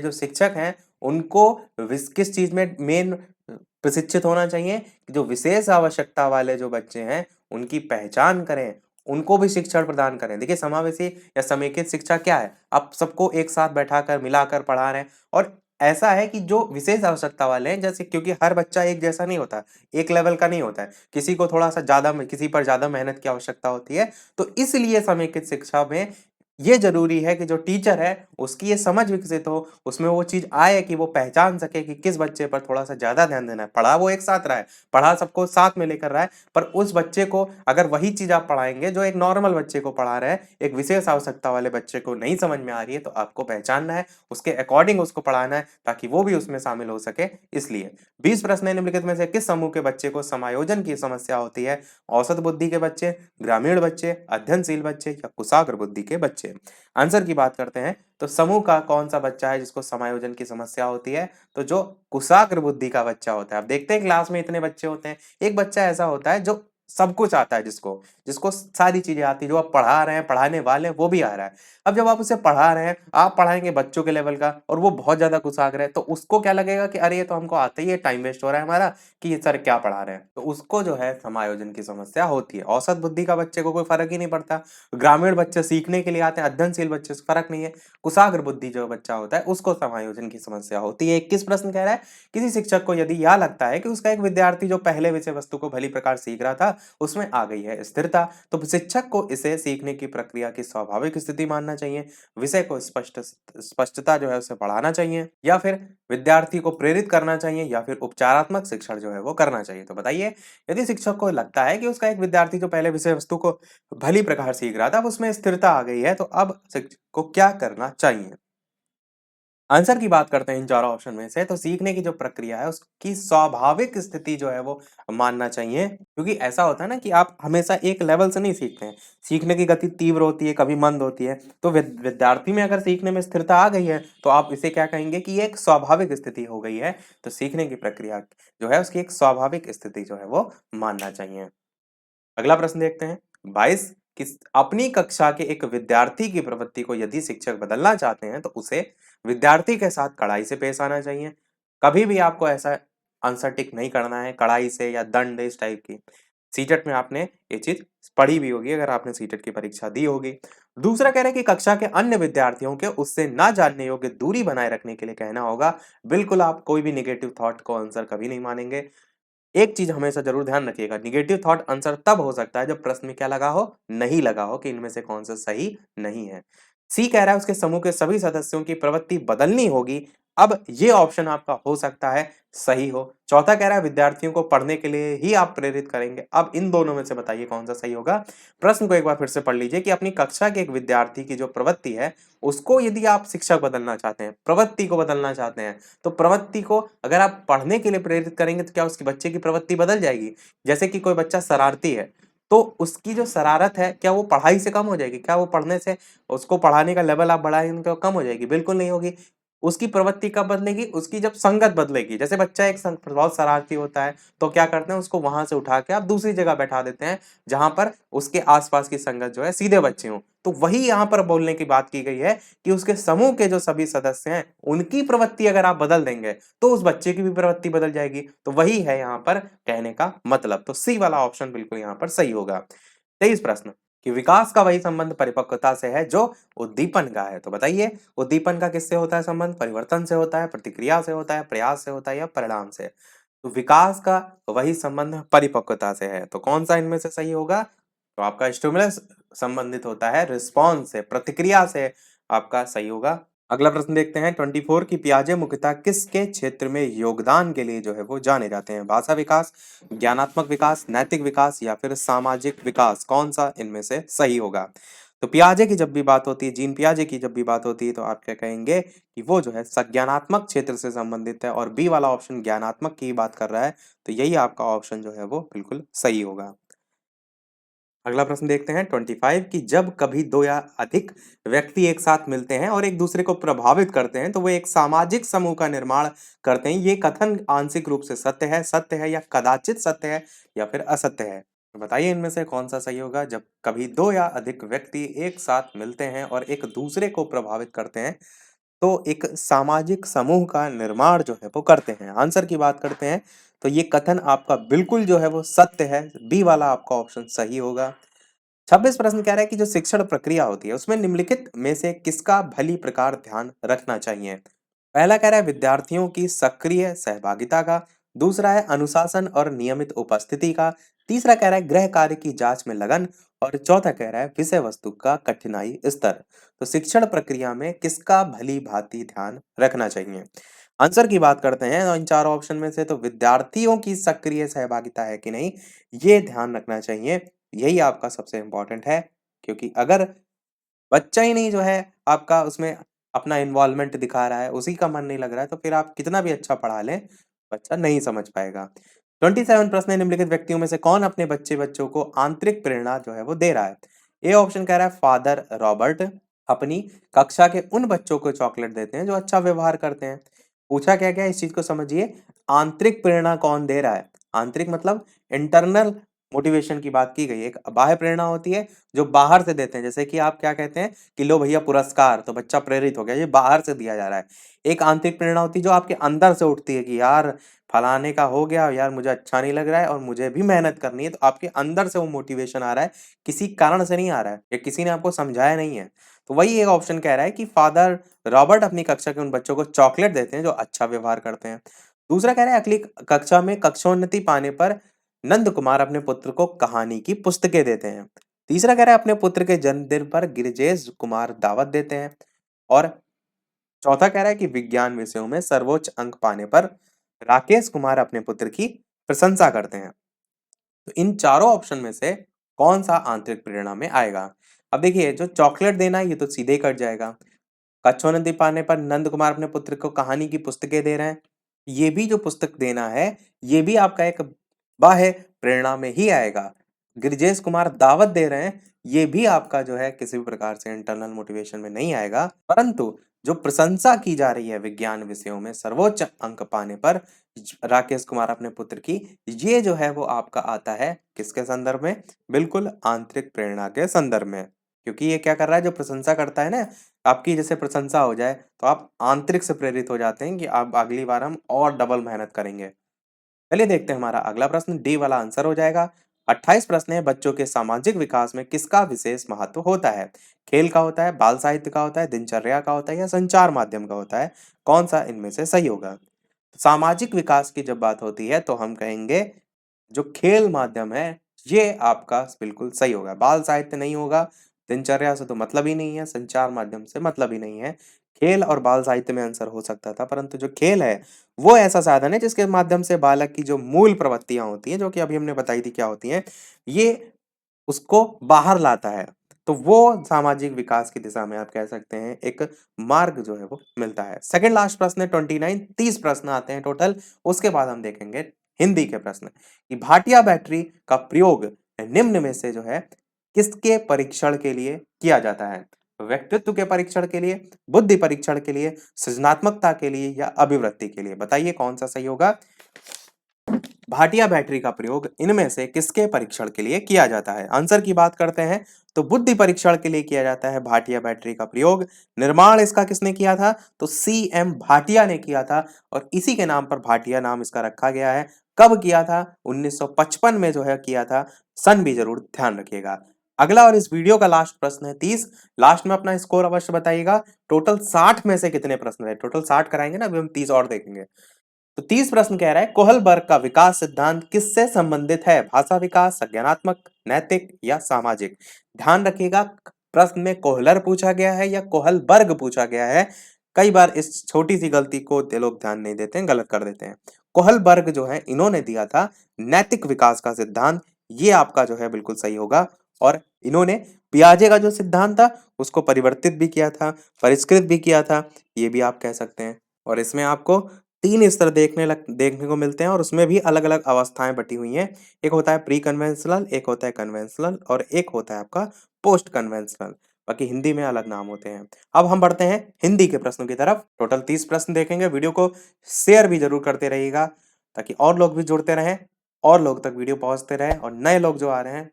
जो शिक्षक हैं उनको किस चीज में मेन प्रशिक्षित होना चाहिए? जो विशेष आवश्यकता वाले जो बच्चे हैं उनकी पहचान करें, उनको भी शिक्षण प्रदान करें। देखिए, समावेशी या समेकित शिक्षा क्या है? आप सबको एक साथ बैठाकर मिलाकर पढ़ा रहे हैं। और ऐसा है कि जो विशेष आवश्यकता वाले हैं, जैसे क्योंकि हर बच्चा एक जैसा नहीं होता, एक लेवल का नहीं होता है, किसी को थोड़ा सा ज्यादा, किसी पर ज्यादा मेहनत की आवश्यकता होती है। तो इसलिए समेकित शिक्षा में ये जरूरी है कि जो टीचर है उसकी ये समझ विकसित हो, उसमें वो चीज आए कि वो पहचान सके कि किस बच्चे पर थोड़ा सा ज्यादा ध्यान देना है। पढ़ा वो एक साथ रहा है, पढ़ा सबको साथ में लेकर रहा है, पर उस बच्चे को अगर वही चीज आप पढ़ाएंगे जो एक नॉर्मल बच्चे को पढ़ा रहे हैं, एक विशेष आवश्यकता वाले बच्चे को नहीं समझ में आ रही है, तो आपको पहचानना है, उसके अकॉर्डिंग उसको पढ़ाना है ताकि वो भी उसमें शामिल हो सके। इसलिए 20 प्रश्न है, निम्नलिखित में से किस समूह के बच्चे को समायोजन की समस्या होती है? औसत बुद्धि के बच्चे, ग्रामीण बच्चे, अध्ययनशील बच्चे, या कुशाग्र बुद्धि के बच्चे? आंसर की बात करते हैं तो समूह का कौन सा बच्चा है जिसको समायोजन की समस्या होती है? तो जो कुशाग्र बुद्धि का बच्चा होता है। आप देखते हैं क्लास में इतने बच्चे होते हैं, एक बच्चा ऐसा होता है जो सब कुछ आता है, जिसको जिसको सारी चीजें आती है, जो आप पढ़ा रहे हैं, पढ़ाने वाले हैं, वो भी आ रहा है। अब जब आप उसे पढ़ा रहे हैं, आप पढ़ाएंगे बच्चों के लेवल का, और वो बहुत ज्यादा कुशाग्र है, तो उसको क्या लगेगा कि अरे ये तो हमको आता ही है, टाइम वेस्ट हो रहा है हमारा, कि ये सर क्या पढ़ा रहे हैं। तो उसको जो है समायोजन की समस्या होती है। औसत बुद्धि का बच्चे को कोई फर्क ही नहीं पड़ता, ग्रामीण बच्चे सीखने के लिए आते हैं, अध्ययनशील बच्चे से फर्क नहीं है, कुशाग्र बुद्धि जो बच्चा होता है उसको समायोजन की समस्या होती है। 21 प्रश्न कह रहा है, किसी शिक्षक को यदि यह लगता है कि उसका एक विद्यार्थी जो पहले विषय वस्तु को भली प्रकार सीख रहा था उसमें आ गई है स्थिरता, तो शिक्षक को इसे सीखने की प्रक्रिया की स्वाभाविक स्थिति मानना चाहिए, विषय को स्पष्टता जो है उसे बढ़ाना चाहिए, या फिर विद्यार्थी को प्रेरित करना चाहिए, या फिर उपचारात्मक शिक्षण जो है वो करना चाहिए। तो बताइए, यदि शिक्षक को लगता है कि उसका एक विद्यार्थी जो पहले विषय वस्तु को भली प्रकार सीख रहा था, अब उसमें स्थिरता आ गई है, तो अब शिक्षक को क्या करना चाहिए? आंसर की बात करते हैं इन चारों ऑप्शन में से, तो सीखने की जो प्रक्रिया है उसकी स्वाभाविक स्थिति जो है वो मानना चाहिए। क्योंकि ऐसा होता है ना कि आप हमेशा एक लेवल से नहीं सीखते हैं, सीखने की गति तीव्र होती है, कभी मंद होती है। तो विद्यार्थी में अगर सीखने में स्थिरता आ गई है तो आप इसे क्या कहेंगे कि ये एक स्वाभाविक स्थिति हो गई है। तो सीखने की प्रक्रिया जो है उसकी एक स्वाभाविक स्थिति जो है वो मानना चाहिए। अगला प्रश्न देखते हैं। 22, किस अपनी कक्षा के एक विद्यार्थी की प्रवृत्ति को यदि शिक्षक बदलना चाहते हैं तो उसे विद्यार्थी के साथ कड़ाई से पेश आना चाहिए। कभी भी आपको ऐसा आंसर टिक नहीं करना है कड़ाई से या दंड इस टाइप की। सीटेट में आपने ये चीज पढ़ी भी होगी अगर आपने सीटेट की परीक्षा दी होगी। दूसरा कह रहा है कि कक्षा के अन्य विद्यार्थियों के उससे ना जानने योग्य दूरी बनाए रखने के लिए कहना होगा। बिल्कुल, आप कोई भी निगेटिव थॉट को आंसर कभी नहीं मानेंगे। एक चीज हमेशा जरूर ध्यान रखिएगा, निगेटिव थॉट आंसर तब हो सकता है जब प्रश्न में क्या लगा हो, नहीं लगा हो कि इनमें से कौन सा सही नहीं है। सी कह रहा है उसके समूह के सभी सदस्यों की प्रवृत्ति बदलनी होगी। अब ये ऑप्शन आपका हो सकता है सही हो। चौथा कह रहा है विद्यार्थियों को पढ़ने के लिए ही आप प्रेरित करेंगे। अब इन दोनों में से बताइए कौन सा सही होगा। प्रश्न को एक बार फिर से पढ़ लीजिए कि अपनी कक्षा के एक विद्यार्थी की जो प्रवृत्ति है उसको यदि आप शिक्षक बदलना चाहते हैं, प्रवृत्ति को बदलना चाहते हैं, तो प्रवृत्ति को अगर आप पढ़ने के लिए प्रेरित करेंगे तो क्या उसके बच्चे की प्रवृत्ति बदल जाएगी? जैसे कि कोई बच्चा शरारती है, तो उसकी जो शरारत है क्या वो पढ़ाई से कम हो जाएगी? क्या वो पढ़ने से, उसको पढ़ाने का लेवल आप बढ़ाएंगे तो कम हो जाएगी? बिल्कुल नहीं होगी। उसकी प्रवृत्ति कब बदलेगी? उसकी जब संगत बदलेगी। जैसे बच्चा एक बहुत शरारती होता है तो क्या करते हैं, उसको वहां से उठा के आप दूसरी जगह बैठा देते हैं जहां पर उसके आसपास की संगत जो है सीधे बच्चे हों। तो वही यहाँ पर बोलने की बात की गई है कि उसके समूह के जो सभी सदस्य हैं उनकी प्रवृत्ति अगर आप बदल देंगे तो उस बच्चे की भी प्रवृत्ति बदल जाएगी। तो वही है यहाँ पर कहने का मतलब। तो सी वाला ऑप्शन बिल्कुल यहाँ पर सही होगा। 23 प्रश्न, कि विकास का वही संबंध परिपक्वता से है जो उद्दीपन का है। तो बताइए, उद्दीपन का किससे होता है संबंध? परिवर्तन से होता है, प्रतिक्रिया से होता है, प्रयास से होता है, या परिणाम से? तो विकास का वही संबंध परिपक्वता से है। तो कौन सा इनमें से सही होगा? तो आपका स्टिमुलस संबंधित होता है रिस्पॉन्स से, प्रतिक्रिया से, आपका सही होगा। अगला प्रश्न देखते हैं। 24, की पियाजे मुख्यतः किसके क्षेत्र में योगदान के लिए जो है वो जाने जाते हैं? भाषा विकास, ज्ञानात्मक विकास, नैतिक विकास, या फिर सामाजिक विकास? कौन सा इनमें से सही होगा? तो पियाजे की जब भी बात होती है, जीन पियाजे की जब भी बात होती है, तो आप क्या कहेंगे कि वो जो है संज्ञानात्मक क्षेत्र से संबंधित है, और बी वाला ऑप्शन ज्ञानात्मक की बात कर रहा है, तो यही आपका ऑप्शन जो है वो बिल्कुल सही होगा। अगला प्रश्न देखते हैं 25 की जब कभी दो या अधिक व्यक्ति एक साथ मिलते हैं और एक दूसरे को प्रभावित करते हैं तो वो एक सामाजिक समूह का निर्माण करते हैं। ये कथन आंशिक रूप से सत्य है या कदाचित सत्य है या फिर असत्य है? तो बताइए इनमें से कौन सा सही होगा। जब कभी दो या अधिक व्यक्ति एक साथ मिलते हैं और एक दूसरे को प्रभावित करते हैं तो एक सामाजिक समूह का निर्माण जो है वो करते हैं। आंसर की बात करते हैं तो ये कथन आपका बिल्कुल जो है वो सत्य है। बी वाला आपका ऑप्शन सही होगा। 26 प्रश्न कह रहा है कि जो शिक्षण प्रक्रिया होती है उसमें निम्नलिखित में से किसका भली प्रकार ध्यान रखना चाहिए। पहला कह रहा है विद्यार्थियों की सक्रिय सहभागिता का, दूसरा है अनुशासन और नियमित उपस्थिति का, तीसरा कह रहा है गृह कार्य की जांच में लगन, और चौथा कह रहा है विषय वस्तु का कठिनाई स्तर। तो शिक्षण प्रक्रिया में किसका भली भांति ध्यान रखना चाहिए। आंसर की बात करते हैं इन चारों ऑप्शन में से, तो विद्यार्थियों की सक्रिय सहभागिता है कि नहीं, ये ध्यान रखना चाहिए। यही आपका सबसे इंपॉर्टेंट है, क्योंकि अगर बच्चा ही नहीं जो है आपका उसमें अपना इन्वॉल्वमेंट दिखा रहा है, उसी का मन नहीं लग रहा है, तो फिर आप कितना भी अच्छा पढ़ा लें, बच्चा नहीं समझ पाएगा। 27 प्रश्न है निम्नलिखित व्यक्तियों में से कौन अपने बच्चों को आंतरिक प्रेरणा जो है वो दे रहा है। ए ऑप्शन कह रहा है फादर रॉबर्ट अपनी कक्षा के उन बच्चों को चॉकलेट देते हैं जो अच्छा व्यवहार करते हैं। पूछा क्या गया, इस चीज को समझिए। आंतरिक प्रेरणा कौन दे रहा है। आंतरिक मतलब इंटरनल मोटिवेशन की बात की गई है। एक बाह्य प्रेरणा होती है जो बाहर से देते हैं, जैसे कि आप क्या कहते हैं कि लो भैया पुरस्कार, तो बच्चा प्रेरित हो गया, ये बाहर से दिया जा रहा है। एक आंतरिक प्रेरणा होती है जो आपके अंदर से उठती है कि यार फलाने का हो गया, यार मुझे अच्छा नहीं लग रहा है और मुझे भी मेहनत करनी है, तो आपके अंदर से वो मोटिवेशन आ रहा है, किसी कारण से नहीं आ रहा है या किसी ने आपको समझाया नहीं है। तो वही एक ऑप्शन कह रहा है कि फादर रॉबर्ट अपनी कक्षा के उन बच्चों को चॉकलेट देते हैं जो अच्छा व्यवहार करते हैं। दूसरा कह रहा है अगली कक्षा में कक्षोन्नति पाने पर नंद कुमार अपने पुत्र को कहानी की पुस्तकें देते हैं। तीसरा कह रहा है अपने पुत्र के जन्मदिन पर गिरिजेश कुमार दावत देते हैं। और चौथा कह रहा है कि विज्ञान विषयों में सर्वोच्च अंक पाने पर राकेश कुमार अपने पुत्र की प्रशंसा करते हैं। तो इन चारों ऑप्शन में से कौन सा आंतरिक प्रेरणा में आएगा। अब देखिए जो चॉकलेट देना है ये तो सीधे कट जाएगा। कच्छोनदी पाने पर नंद कुमार अपने पुत्र को कहानी की पुस्तकें दे रहे हैं, ये भी जो पुस्तक देना है ये भी आपका एक बाह्य प्रेरणा में ही आएगा। गिरिजेश कुमार दावत दे रहे हैं, ये भी आपका जो है किसी भी प्रकार से इंटरनल मोटिवेशन में नहीं आएगा। परंतु जो प्रशंसा की जा रही है विज्ञान विषयों में सर्वोच्च अंक पाने पर राकेश कुमार अपने पुत्र की, ये जो है वो आपका आता है किसके संदर्भ में, बिल्कुल आंतरिक प्रेरणा के संदर्भ में। क्योंकि ये क्या कर रहा है, जो प्रशंसा करता है ना, आपकी जैसे प्रशंसा हो जाए तो आप आंतरिक से प्रेरित हो जाते हैं कि अब अगली बार हम और डबल मेहनत करेंगे। चलिए देखते हैं हमारा अगला प्रश्न, डी वाला आंसर हो जाएगा। 28 प्रश्न है बच्चों के सामाजिक विकास में किसका विशेष महत्व होता है। खेल का होता है, बाल साहित्य का होता है, दिनचर्या का होता है या संचार माध्यम का होता है। कौन सा इनमें से सही होगा। सामाजिक विकास की जब बात होती है तो हम कहेंगे जो खेल माध्यम है ये आपका बिल्कुल सही होगा। बाल साहित्य नहीं होगा, दिनचर्या से तो मतलब ही नहीं है, संचार माध्यम से मतलब ही नहीं है। खेल और बाल साहित्य में आंसर हो सकता था, परंतु जो खेल है वो ऐसा साधन है जिसके माध्यम से बालक की जो मूल प्रवृत्तियां होती हैं, जो कि अभी हमने बताई थी क्या होती हैं, ये उसको बाहर लाता है। तो वो सामाजिक विकास की दिशा में आप कह सकते हैं एक मार्ग जो है वो मिलता है। सेकंड लास्ट प्रश्न है 29, 30 प्रश्न आते हैं टोटल। उसके बाद हम देखेंगे हिंदी के प्रश्न कि भाटिया बैटरी का प्रयोग निम्न में से जो है किसके परीक्षण के लिए किया जाता है। व्यक्तित्व के परीक्षण के लिए, बुद्धि परीक्षण के लिए, सृजनात्मकता के लिए या अभिवृत्ति के लिए। बताइए कौन सा सही होगा। भाटिया बैटरी का प्रयोग इनमें से किसके परीक्षण के लिए किया जाता है। आंसर की बात करते हैं तो बुद्धि परीक्षण के लिए किया जाता है भाटिया बैटरी का प्रयोग। निर्माण इसका किसने किया था, तो सी एम भाटिया ने किया था, और इसी के नाम पर भाटिया नाम इसका रखा गया है। कब किया था, 1955 में जो है किया था। सन भी जरूर ध्यान रखिएगा। अगला और इस वीडियो का लास्ट प्रश्न है 30। लास्ट में अपना स्कोर अवश्य बताइएगा। टोटल 60 में से कितने प्रश्न है, टोटल 60 कराएंगे ना, अभी हम 30 और देखेंगे। तो 30 प्रश्न कह रहा है कोहलबर्ग का विकास सिद्धांत किससे संबंधित है। भाषा विकास, संज्ञानात्मक, नैतिक या सामाजिक। ध्यान रखिएगा प्रश्न में कोहलर पूछा गया है या कोहलबर्ग पूछा गया है। कई बार इस छोटी सी गलती को लोग ध्यान नहीं देते हैं, गलत कर देते हैं। कोहलबर्ग जो है इन्होंने दिया था नैतिक विकास का सिद्धांत, ये आपका जो है बिल्कुल सही होगा। और इन्होंने पियाजे का जो सिद्धांत था उसको परिवर्तित भी किया था, परिष्कृत भी किया था, ये भी आप कह सकते हैं। और इसमें आपको 3 स्तर देखने को मिलते हैं और उसमें भी अलग-अलग अवस्थाएँ बटी हुई हैं। एक होता है प्री कन्वेंशनल, एक होता है कन्वेंशनल और एक होता है आपका पोस्ट कन्वेंशनल। बाकी हिंदी में अलग नाम होते हैं। अब हम बढ़ते हैं हिंदी के प्रश्नों की तरफ। टोटल 30 प्रश्न देखेंगे। वीडियो को शेयर भी ज़रूर करते रहिएगा ताकि और लोग भी जुड़ते रहें, और लोग तक वीडियो पहुँचते रहे और नए लोग जो आ रहे हैं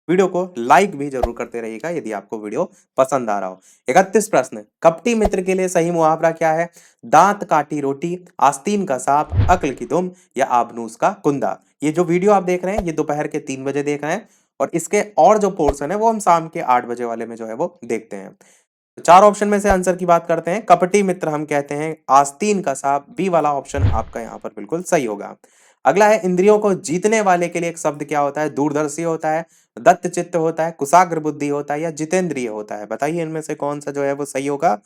वीडियो को लाइक भी जरूर करते रहिएगा यदि आपको वीडियो पसंद आ रहा हो। 31 प्रश्न, कपटी मित्र के लिए सही मुहावरा क्या है? दांत काटी रोटी, आस्तीन का सांप, अक्ल की दुम या आबनूस का कुंदा। ये जो वीडियो आप देख रहे हैं ये दोपहर के 3 बजे देख रहे हैं और इसके और जो पोर्शन है वो हम शाम के 8 बजे वाले में जो है वो देखते हैं। तो 4 ऑप्शन में से आंसर की बात करते हैं। कपटी मित्र हम कहते हैं आस्तीन का सांप, बी वाला ऑप्शन आपका यहाँ पर बिल्कुल सही होगा। अगला है इंद्रियों को जीतने वाले के लिए एक शब्द क्या होता है? दूरदर्शी होता है, दत्त चित्त होता है, कुशाग्र बुद्धि होता है या जितेंद्रिय होता है। बताइए इनमें से कौन सा जो है वो सही होगा।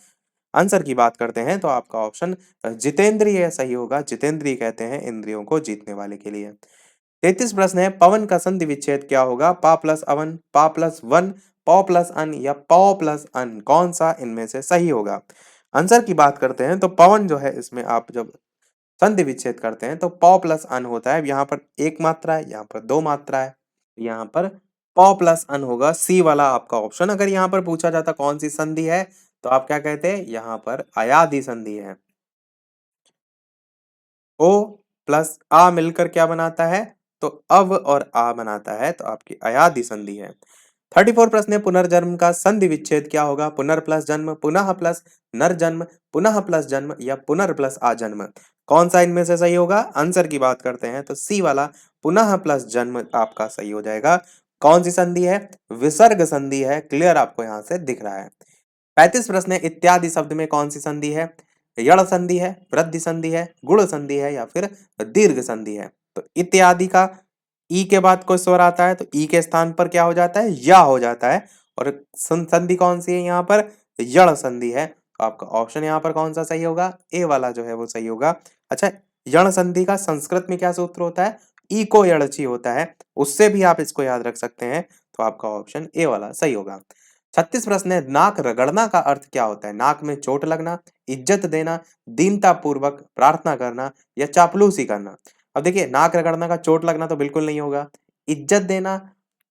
आंसर की बात करते हैं तो आपका ऑप्शन जितेंद्रिय सही होगा। जितेंद्रिय कहते हैं इंद्रियों को जीतने वाले के लिए। 33 प्रश्न है, पवन का संधि विच्छेद क्या होगा? पा प्लस अवन, पा प्लस वन, पौ प्लस अन या पौ प्लस अन, कौन सा इनमें से सही होगा? आंसर की बात करते हैं तो पवन जो है इसमें आप जब संधि विच्छेद करते हैं तो पौ प्लस अन होता है। यहाँ पर एक मात्रा है, यहाँ पर दो मात्रा है, यहाँ पर पौ प्लस अन होगा। सी वाला आपका ऑप्शन। अगर यहाँ पर पूछा जाता कौन सी संधि है तो आप क्या कहते हैं? यहाँ पर अयादि संधि है। ओ प्लस आ मिलकर क्या बनाता है? तो अव और आ बनाता है, तो आपकी अयादि संधि है। 34 प्रश्न है, पुनर्जन्म का संधि विच्छेद क्या होगा? पुनर प्लस जन्म, पुनः प्लस नरजन्म, पुनः प्लस जन्म या पुनर प्लस आजन्म, कौन सा इनमें से सही होगा? आंसर की बात करते हैं तो सी वाला पुनः प्लस जन्म आपका सही हो जाएगा। कौन सी संधि है? विसर्ग संधि है। क्लियर आपको यहाँ से दिख रहा है। 35 प्रश्न है, इत्यादि शब्द में कौन सी संधि है? यण संधि है, वृद्धि संधि है, गुण संधि है या फिर दीर्घ संधि है। तो इत्यादि का ई के बाद कोई स्वर आता है तो ई के स्थान पर क्या हो जाता है? या हो जाता है। और संधि कौन सी है यहाँ पर? यण संधि है। तो आपका ऑप्शन यहाँ पर कौन सा सही होगा? ए वाला जो है वो सही होगा। अच्छा, यण संधि का संस्कृत में क्या सूत्र होता है? इको यणची होता है। उससे भी आप इसको याद रख सकते हैं। तो आपका ऑप्शन ए वाला सही होगा। 36 प्रश्न है, नाक रगड़ना का अर्थ क्या होता है? नाक में चोट लगना, इज्जत देना, दीनता पूर्वक प्रार्थना करना या चापलूसी करना। अब देखिए, नाक रगड़ना का चोट लगना तो बिल्कुल नहीं होगा। इज्जत देना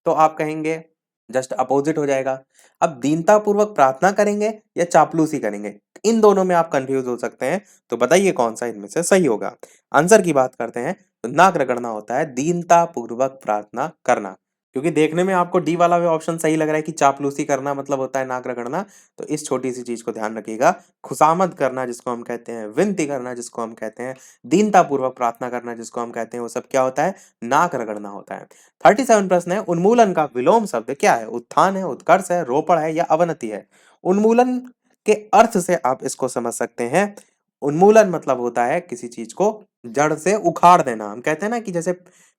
तो आप कहेंगे जस्ट अपोजिट हो जाएगा। अब दीनता पूर्वक प्रार्थना करेंगे या चापलूसी करेंगे, इन दोनों में आप कंफ्यूज हो सकते हैं। तो बताइए कौन सा इनमें से सही होगा। आंसर की बात करते हैं तो नाक रगड़ना होता है दीनता पूर्वक प्रार्थना करना। क्योंकि देखने में आपको डी वाला भी ऑप्शन सही लग रहा है कि चापलूसी करना मतलब होता है नाक रगड़ना, तो इस छोटी सी चीज को ध्यान रखिएगा। खुशामद करना जिसको हम कहते हैं, विनती करना जिसको हम कहते हैं, दीनता पूर्वक प्रार्थना करना जिसको हम कहते हैं, वो सब क्या होता है? नाक रगड़ना होता है। 37 प्रश्न है, उन्मूलन का विलोम शब्द क्या है? उत्थान है, उत्कर्ष है, रोपण है या अवनति है। उन्मूलन के अर्थ से आप इसको समझ सकते हैं। उन्मूलन मतलब होता है किसी चीज को जड़ से उखाड़ देना। हम कहते हैं ना कि जैसे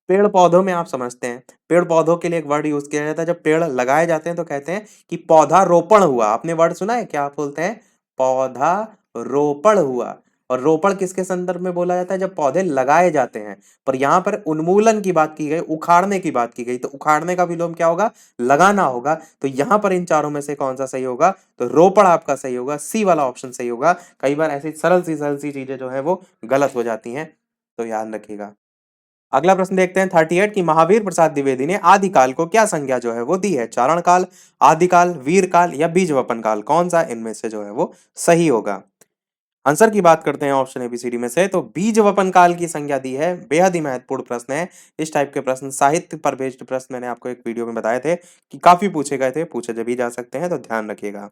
पेड़ पौधों में आप समझते हैं, पेड़ पौधों के लिए एक वर्ड यूज किया जाता है। जब पेड़ लगाए जाते हैं तो कहते हैं कि पौधा रोपण हुआ। आपने वर्ड सुना है क्या? आप बोलते हैं पौधा रोपण हुआ। और रोपण किसके संदर्भ में बोला जाता है? जब पौधे लगाए जाते हैं। पर यहाँ पर उन्मूलन की बात की गई, उखाड़ने की बात की गई, तो उखाड़ने का विलोम क्या होगा? लगाना होगा। तो यहाँ पर इन चारों में से कौन सा सही होगा? तो रोपण आपका सही होगा। सी वाला ऑप्शन सही होगा। कई बार ऐसी सरल सी चीजें जो है वो गलत हो जाती हैं, तो ध्यान रखिएगा। अगला प्रश्न देखते हैं 38 की, महावीर प्रसाद द्विवेदी ने आदिकाल को क्या संज्ञा जो है वो दी है? चारण काल, आदिकाल, वीर काल या बीज वपन काल, कौन सा इनमें से जो है वो सही होगा? आंसर की बात करते हैं ऑप्शन एबीसीडी में से, तो बीज वपन काल की संज्ञा दी है। बेहद ही महत्वपूर्ण प्रश्न है। इस टाइप के प्रश्न, साहित्य पर बेस्ड प्रश्न, मैंने आपको एक वीडियो में बताए थे कि काफी पूछे गए थे, पूछे जब भी जा सकते हैं, तो ध्यान रखिएगा।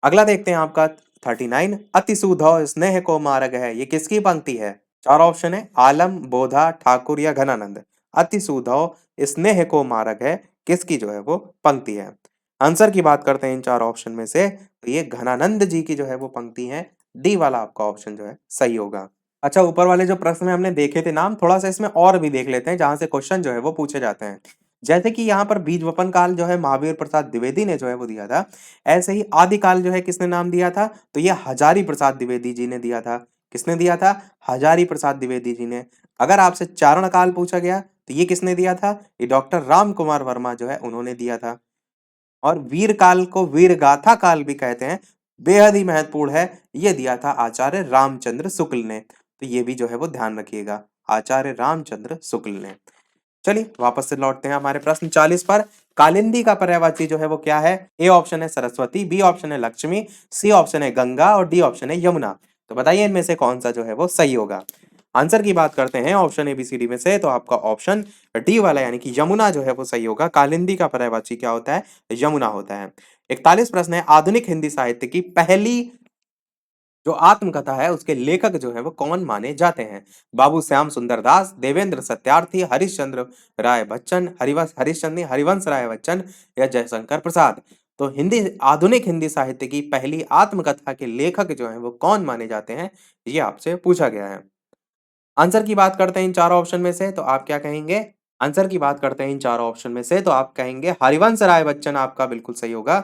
अगला देखते हैं आपका 39, अति सुधौ स्नेह को मार्ग है, ये किसकी पंक्ति है? चार ऑप्शन है, आलम, बोधा, ठाकुर या घनानंद। अति सुधौ स्नेह को मार्ग है, किसकी जो है वो पंक्ति है? आंसर की बात करते हैं इन चार ऑप्शन में से, तो ये घनानंद जी की जो है वो पंक्ति है। डी वाला आपका ऑप्शन जो है सही होगा। अच्छा, ऊपर वाले जो प्रश्न में हमने देखे थे नाम, थोड़ा सा इसमें और भी देख लेते हैं जहां से क्वेश्चन जो है वो पूछे जाते हैं। जैसे कि यहाँ पर बीज वपन काल जो है महावीर प्रसाद द्विवेदी ने जो है वो दिया था, ऐसे ही आदिकाल जो है किसने नाम दिया था? तो ये हजारी प्रसाद द्विवेदी जी ने दिया था। किसने दिया था? हजारी प्रसाद द्विवेदी जी ने। अगर आपसे चारण काल पूछा गया तो ये किसने दिया था? ये डॉक्टर राम कुमार वर्मा जो है उन्होंने दिया था। और वीर काल को वीर गाथा काल भी कहते हैं, बेहद ही महत्वपूर्ण है। ये दिया था आचार्य रामचंद्र शुक्ल ने। तो ये भी जो है वो ध्यान रखिएगा, आचार्य रामचंद्र शुक्ल ने। चलिए वापस से लौटते हैं हमारे प्रश्न 40 पर। कालिंदी का पर्यायवाची जो है वो क्या है? ए ऑप्शन है सरस्वती, बी ऑप्शन है लक्ष्मी, सी ऑप्शन है गंगा और डी ऑप्शन है यमुना। तो बताइए इनमें से कौन सा जो है वो सही होगा। आंसर की बात करते हैं ऑप्शन एबीसीडी में से, तो आपका ऑप्शन डी वाला यानी कि यमुना जो है वो सही होगा। कालिंदी का पर्यायवाची क्या होता है? यमुना होता है। 41 प्रश्न है, आधुनिक हिंदी साहित्य की पहली जो आत्मकथा है उसके लेखक जो है वो कौन माने जाते हैं? बाबू श्याम सुंदर दास, देवेंद्र सत्यार्थी, हरिश्चंद्र राय बच्चन, हरिवंश राय बच्चन या जयशंकर प्रसाद। तो आधुनिक हिंदी साहित्य की पहली आत्मकथा के लेखक जो है वो कौन माने जाते हैं, ये आपसे पूछा गया है। आंसर की बात करते हैं इन चारों ऑप्शन में से, तो आप क्या कहेंगे? आंसर की बात करते हैं इन चारों ऑप्शन में से, तो आप कहेंगे हरिवंश राय बच्चन आपका बिल्कुल सही होगा।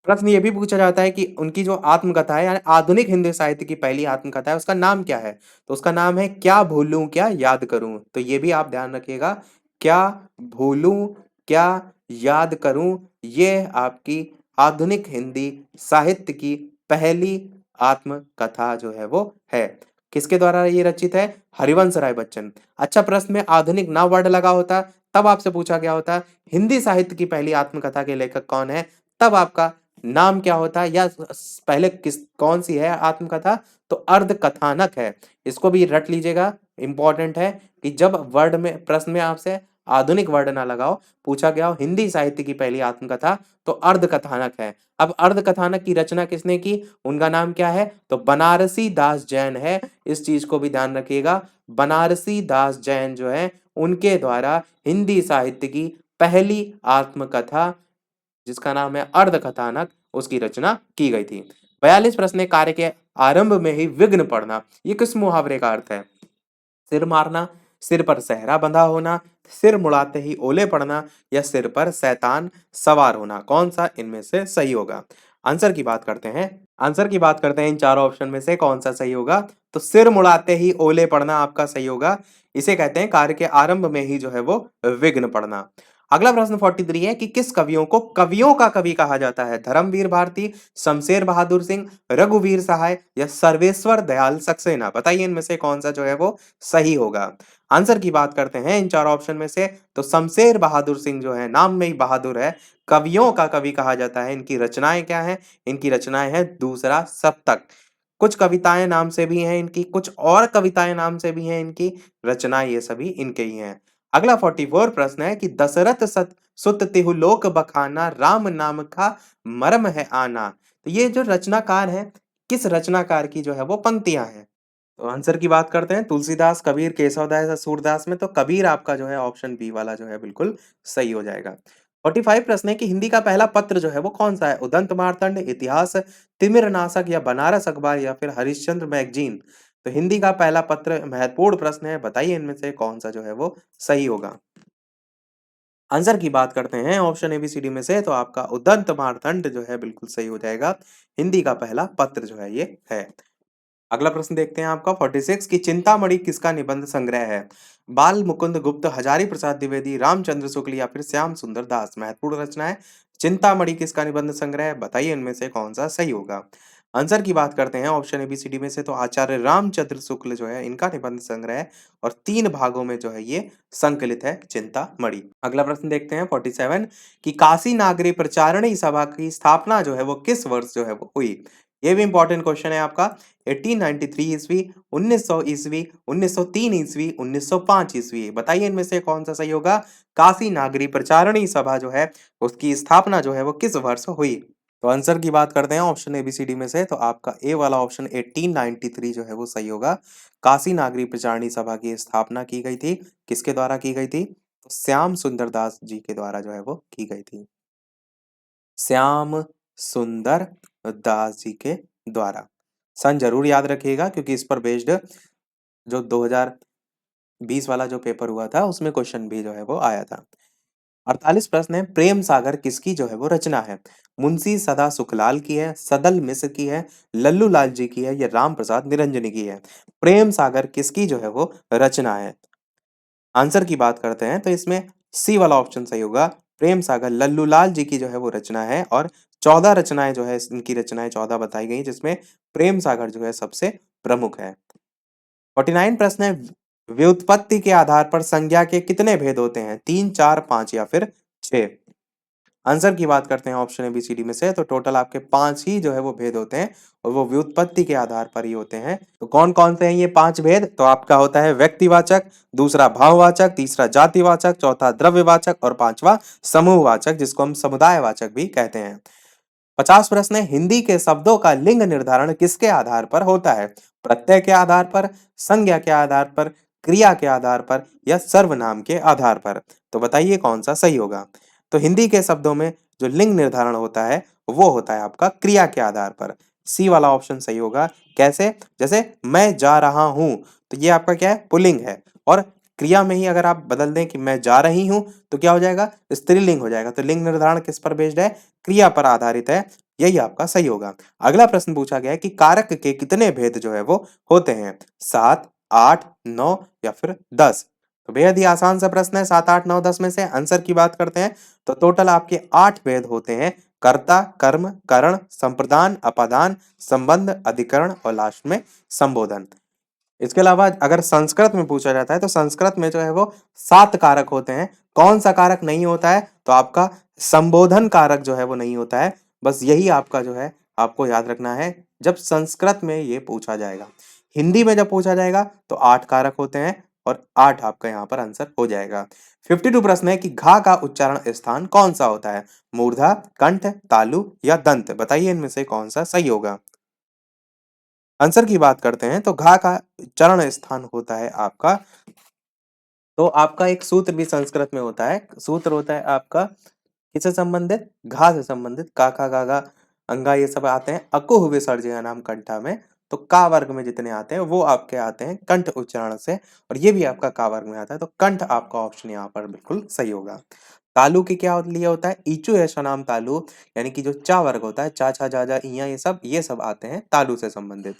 प्रश्न ये भी पूछा जाता है कि उनकी जो आत्मकथा है, यानी आधुनिक हिंदी साहित्य की पहली आत्मकथा है, उसका नाम क्या है? तो उसका नाम है क्या भूलूं क्या याद करूं। तो ये भी आप ध्यान रखिएगा, क्या भूलूं क्या याद करूं, ये आपकी आधुनिक हिंदी साहित्य की पहली आत्मकथा जो है वो है। किसके द्वारा ये रचित है? हरिवंश राय बच्चन। अच्छा, प्रश्न में आधुनिक ना वर्ड लगा होता तब आपसे पूछा गया होता हिंदी साहित्य की पहली आत्मकथा के लेखक कौन है, तब आपका नाम क्या होता है, या पहले कौन सी है आत्मकथा? तो अर्ध कथानक है। इसको भी रट लीजिएगा, इंपॉर्टेंट है कि जब वर्ड में प्रश्न में आपसे आधुनिक वर्ड ना लगाओ, पूछा गया हो हिंदी साहित्य की पहली आत्मकथा, तो अर्ध कथानक है। अब अर्ध कथानक की रचना किसने की? उनका नाम क्या है? तो बनारसी दास जैन है। इस चीज को भी ध्यान रखिएगा, बनारसी दास जैन जो है उनके द्वारा हिंदी साहित्य की पहली आत्मकथा, जिसका नाम है अर्ध कथानक, उसकी रचना की गई थी। 42 प्रश्न है, कार्य के आरंभ में ही विघ्न पड़ना, ये किस मुहावरे का अर्थ है? सिर मारना, सिर पर सेहरा बंधा होना, सिर मुड़ाते ही ओले पड़ना या सिर पर शैतान सवार होना। कौन सा इनमें से सही होगा? आंसर की बात करते हैं। आंसर की बात करते हैं इन चारों ऑप्शन में से कौन सा सही होगा। तो सिर मुड़ाते ही ओले पड़ना आपका सही होगा। इसे कहते हैं कार्य के आरंभ में ही जो है वो विघ्न पड़ना। अगला प्रश्न 43 है कि किस कवियों को कवियों का कवि कहा जाता है? धर्मवीर भारती, शमशेर बहादुर सिंह, रघुवीर सहाय या सर्वेश्वर दयाल सक्सेना। बताइए इनमें से कौन सा जो है वो सही होगा। आंसर की बात करते हैं इन चार ऑप्शन में से, तो शमशेर बहादुर सिंह जो है, नाम में ही बहादुर है, कवियों का कवि कहा जाता है। इनकी रचनाएं क्या है? इनकी रचनाएं हैं दूसरा सप्तक। कुछ कविताएं नाम से भी हैं इनकी, कुछ और कविताएं नाम से भी हैं इनकी, रचनाएं ये सभी इनके ही हैं। अगला 44 प्रश्न है कि दशरथ सत सुत तिहु लोक बखाना, राम नाम का मर्म है आना। तो ये जो रचनाकार है, किस रचनाकार की जो है वो पंक्तियां हैं? तो आंसर की बात करते हैं, तुलसीदास, कबीर, केशवदास या सूरदास में। तो कबीर आपका जो है ऑप्शन बी वाला जो है बिल्कुल सही हो जाएगा। 45 प्रश्न है कि हिंदी का पहला पत्र जो है वो कौन सा है? उदंत मार्तंड, इतिहास, तिमिर नाशक या बनारस अखबार या फिर हरिश्चंद्र मैगजीन। तो हिंदी का पहला पत्र महत्वपूर्ण प्रश्न है, बताइए इनमें से कौन सा जो है वो सही होगा। आंसर की बात करते हैं ऑप्शन एबीसीडी में से, तो आपका उदंत मार्तंड जो है बिल्कुल सही हो जाएगा। हिंदी का पहला पत्र जो है ये है। अगला प्रश्न देखते हैं आपका 46 की चिंतामणि किसका निबंध संग्रह है? बाल मुकुंद गुप्त, हजारी प्रसाद द्विवेदी, रामचंद्र शुक्ल या फिर श्याम सुंदर दास। महत्वपूर्ण रचना है। चिंतामणि किसका निबंध संग्रह है? बताइए इनमें से कौन सा सही होगा। आंसर की बात करते हैं ऑप्शन एबीसीडी में से, तो आचार्य रामचंद्र शुक्ल जो है इनका निबंध संग्रह है और 3 भागों में जो है ये संकलित है चिंतामणि। अगला प्रश्न देखते हैं 47 कि काशी नागरी प्रचारणी सभा की स्थापना जो है वो किस वर्ष जो है वो हुई? ये भी इंपॉर्टेंट क्वेश्चन है आपका। 1893 ईस्वी, 1900 ईस्वी, 1903 ईस्वी, 1905 ईस्वी। बताइए इनमें से कौन सा सही होगा। काशी नागरी प्रचारणी सभा जो है उसकी स्थापना जो है वो किस वर्ष हुई? तो आंसर की बात करते हैं ऑप्शन एबीसीडी में से, तो आपका ए वाला ऑप्शन 1893 जो है वो सही होगा। काशी नागरी प्रचारणी सभा की स्थापना की गई थी, किसके द्वारा की गई थी? तो श्याम सुंदर दास जी के द्वारा जो है वो की गई थी। श्याम सुंदर दास जी के द्वारा। सन जरूर याद रखिएगा क्योंकि इस पर बेस्ड जो 2020 वाला जो पेपर हुआ था उसमें क्वेश्चन भी जो है वो आया था। 48 प्रश्न है, प्रेम सागर किसकी जो है वो रचना है? मुंशी सदा सुखलाल की है, सदल मिश्र की है, लल्लू लाल जी की है या राम प्रसाद निरंजनी की है? प्रेम सागर किसकी जो है वो रचना है? आंसर की बात करते हैं तो इसमें सी वाला ऑप्शन सही होगा। प्रेम सागर लल्लू लाल जी की जो है वो रचना है और 14 रचनाएं जो है इनकी रचनाएं 14 बताई गई जिसमें प्रेम सागर जो है सबसे प्रमुख है। 49 प्रश्न है, व्युत्पत्ति के आधार पर संज्ञा के कितने भेद होते हैं? 3, 4, 5 या फिर 6? आंसर की बात करते हैं ऑप्शन एबीसीडी में से तो टोटल आपके 5 ही जो है वो भेद होते हैं और वो व्युत्पत्ति के आधार पर ही होते हैं। तो कौन कौन से हैं ये 5 भेद? तो आपका होता है व्यक्तिवाचक, दूसरा भाववाचक, तीसरा जातिवाचक, चौथा द्रव्यवाचक और पांचवा समूहवाचक जिसको हम समुदायवाचक भी कहते हैं। 50 प्रश्न है, हिंदी के शब्दों का लिंग निर्धारण किसके आधार पर होता है? प्रत्यय के आधार पर, संज्ञा के आधार पर, क्रिया के आधार पर या सर्वनाम के आधार पर? तो बताइए कौन सा सही होगा। तो हिंदी के शब्दों में जो लिंग निर्धारण होता है वो होता है आपका क्रिया के आधार पर। सी वाला ऑप्शन सही होगा। कैसे? जैसे मैं जा रहा हूं तो ये आपका क्या है? पुल्लिंग है और क्रिया में ही अगर आप बदल दें कि मैं जा रही हूं तो क्या हो जाएगा? स्त्रीलिंग हो जाएगा। तो लिंग निर्धारण किस पर बेस्ड है? क्रिया पर आधारित है। यही आपका सही होगा। अगला प्रश्न पूछा गया है कि कारक के कितने भेद जो है वो होते हैं? 7, 8, 9 या फिर 10? तो बेहद ही आसान सा प्रश्न है। 7, 8, 9, 10 में से आंसर की बात करते हैं तो टोटल आपके 8 भेद होते हैं। कर्ता, कर्म, करण, संप्रदान, अपादान, संबंध, अधिकरण और लास्ट में संबोधन। इसके अलावा अगर संस्कृत में पूछा जाता है तो संस्कृत में जो है वो 7 कारक होते हैं। कौन सा कारक नहीं होता है? तो आपका संबोधन कारक जो है वो नहीं होता है। बस यही आपका जो है आपको याद रखना है जब संस्कृत में ये पूछा जाएगा। हिंदी में जब पूछा जाएगा तो 8 कारक होते हैं और 8 आपका यहाँ पर आंसर हो जाएगा। 52 प्रश्न है कि घा का उच्चारण स्थान कौन सा होता है? मूर्धा, कंठ, तालु या दंत? बताइए इनमें से कौन सा सही होगा। आंसर की बात करते हैं तो घा का चरण स्थान होता है आपका। तो आपका एक सूत्र भी संस्कृत में होता है। सूत्र होता है आपका किससे संबंधित? घा से संबंधित। का खा गा गा अंगा ये सब आते हैं अकुह विसर्जया नाम कंठा में। तो का वर्ग में जितने आते हैं वो आपके आते हैं कंठ उच्चारण से और ये भी आपका का वर्ग में आता है। तो कंठ आपका ऑप्शन यहाँ पर बिल्कुल सही होगा। तालु की क्या लिए होता है? ईचु ऐसा नाम तालु यानी कि जो चा वर्ग होता है चा छा जा जा इया ये सब आते हैं तालु से संबंधित।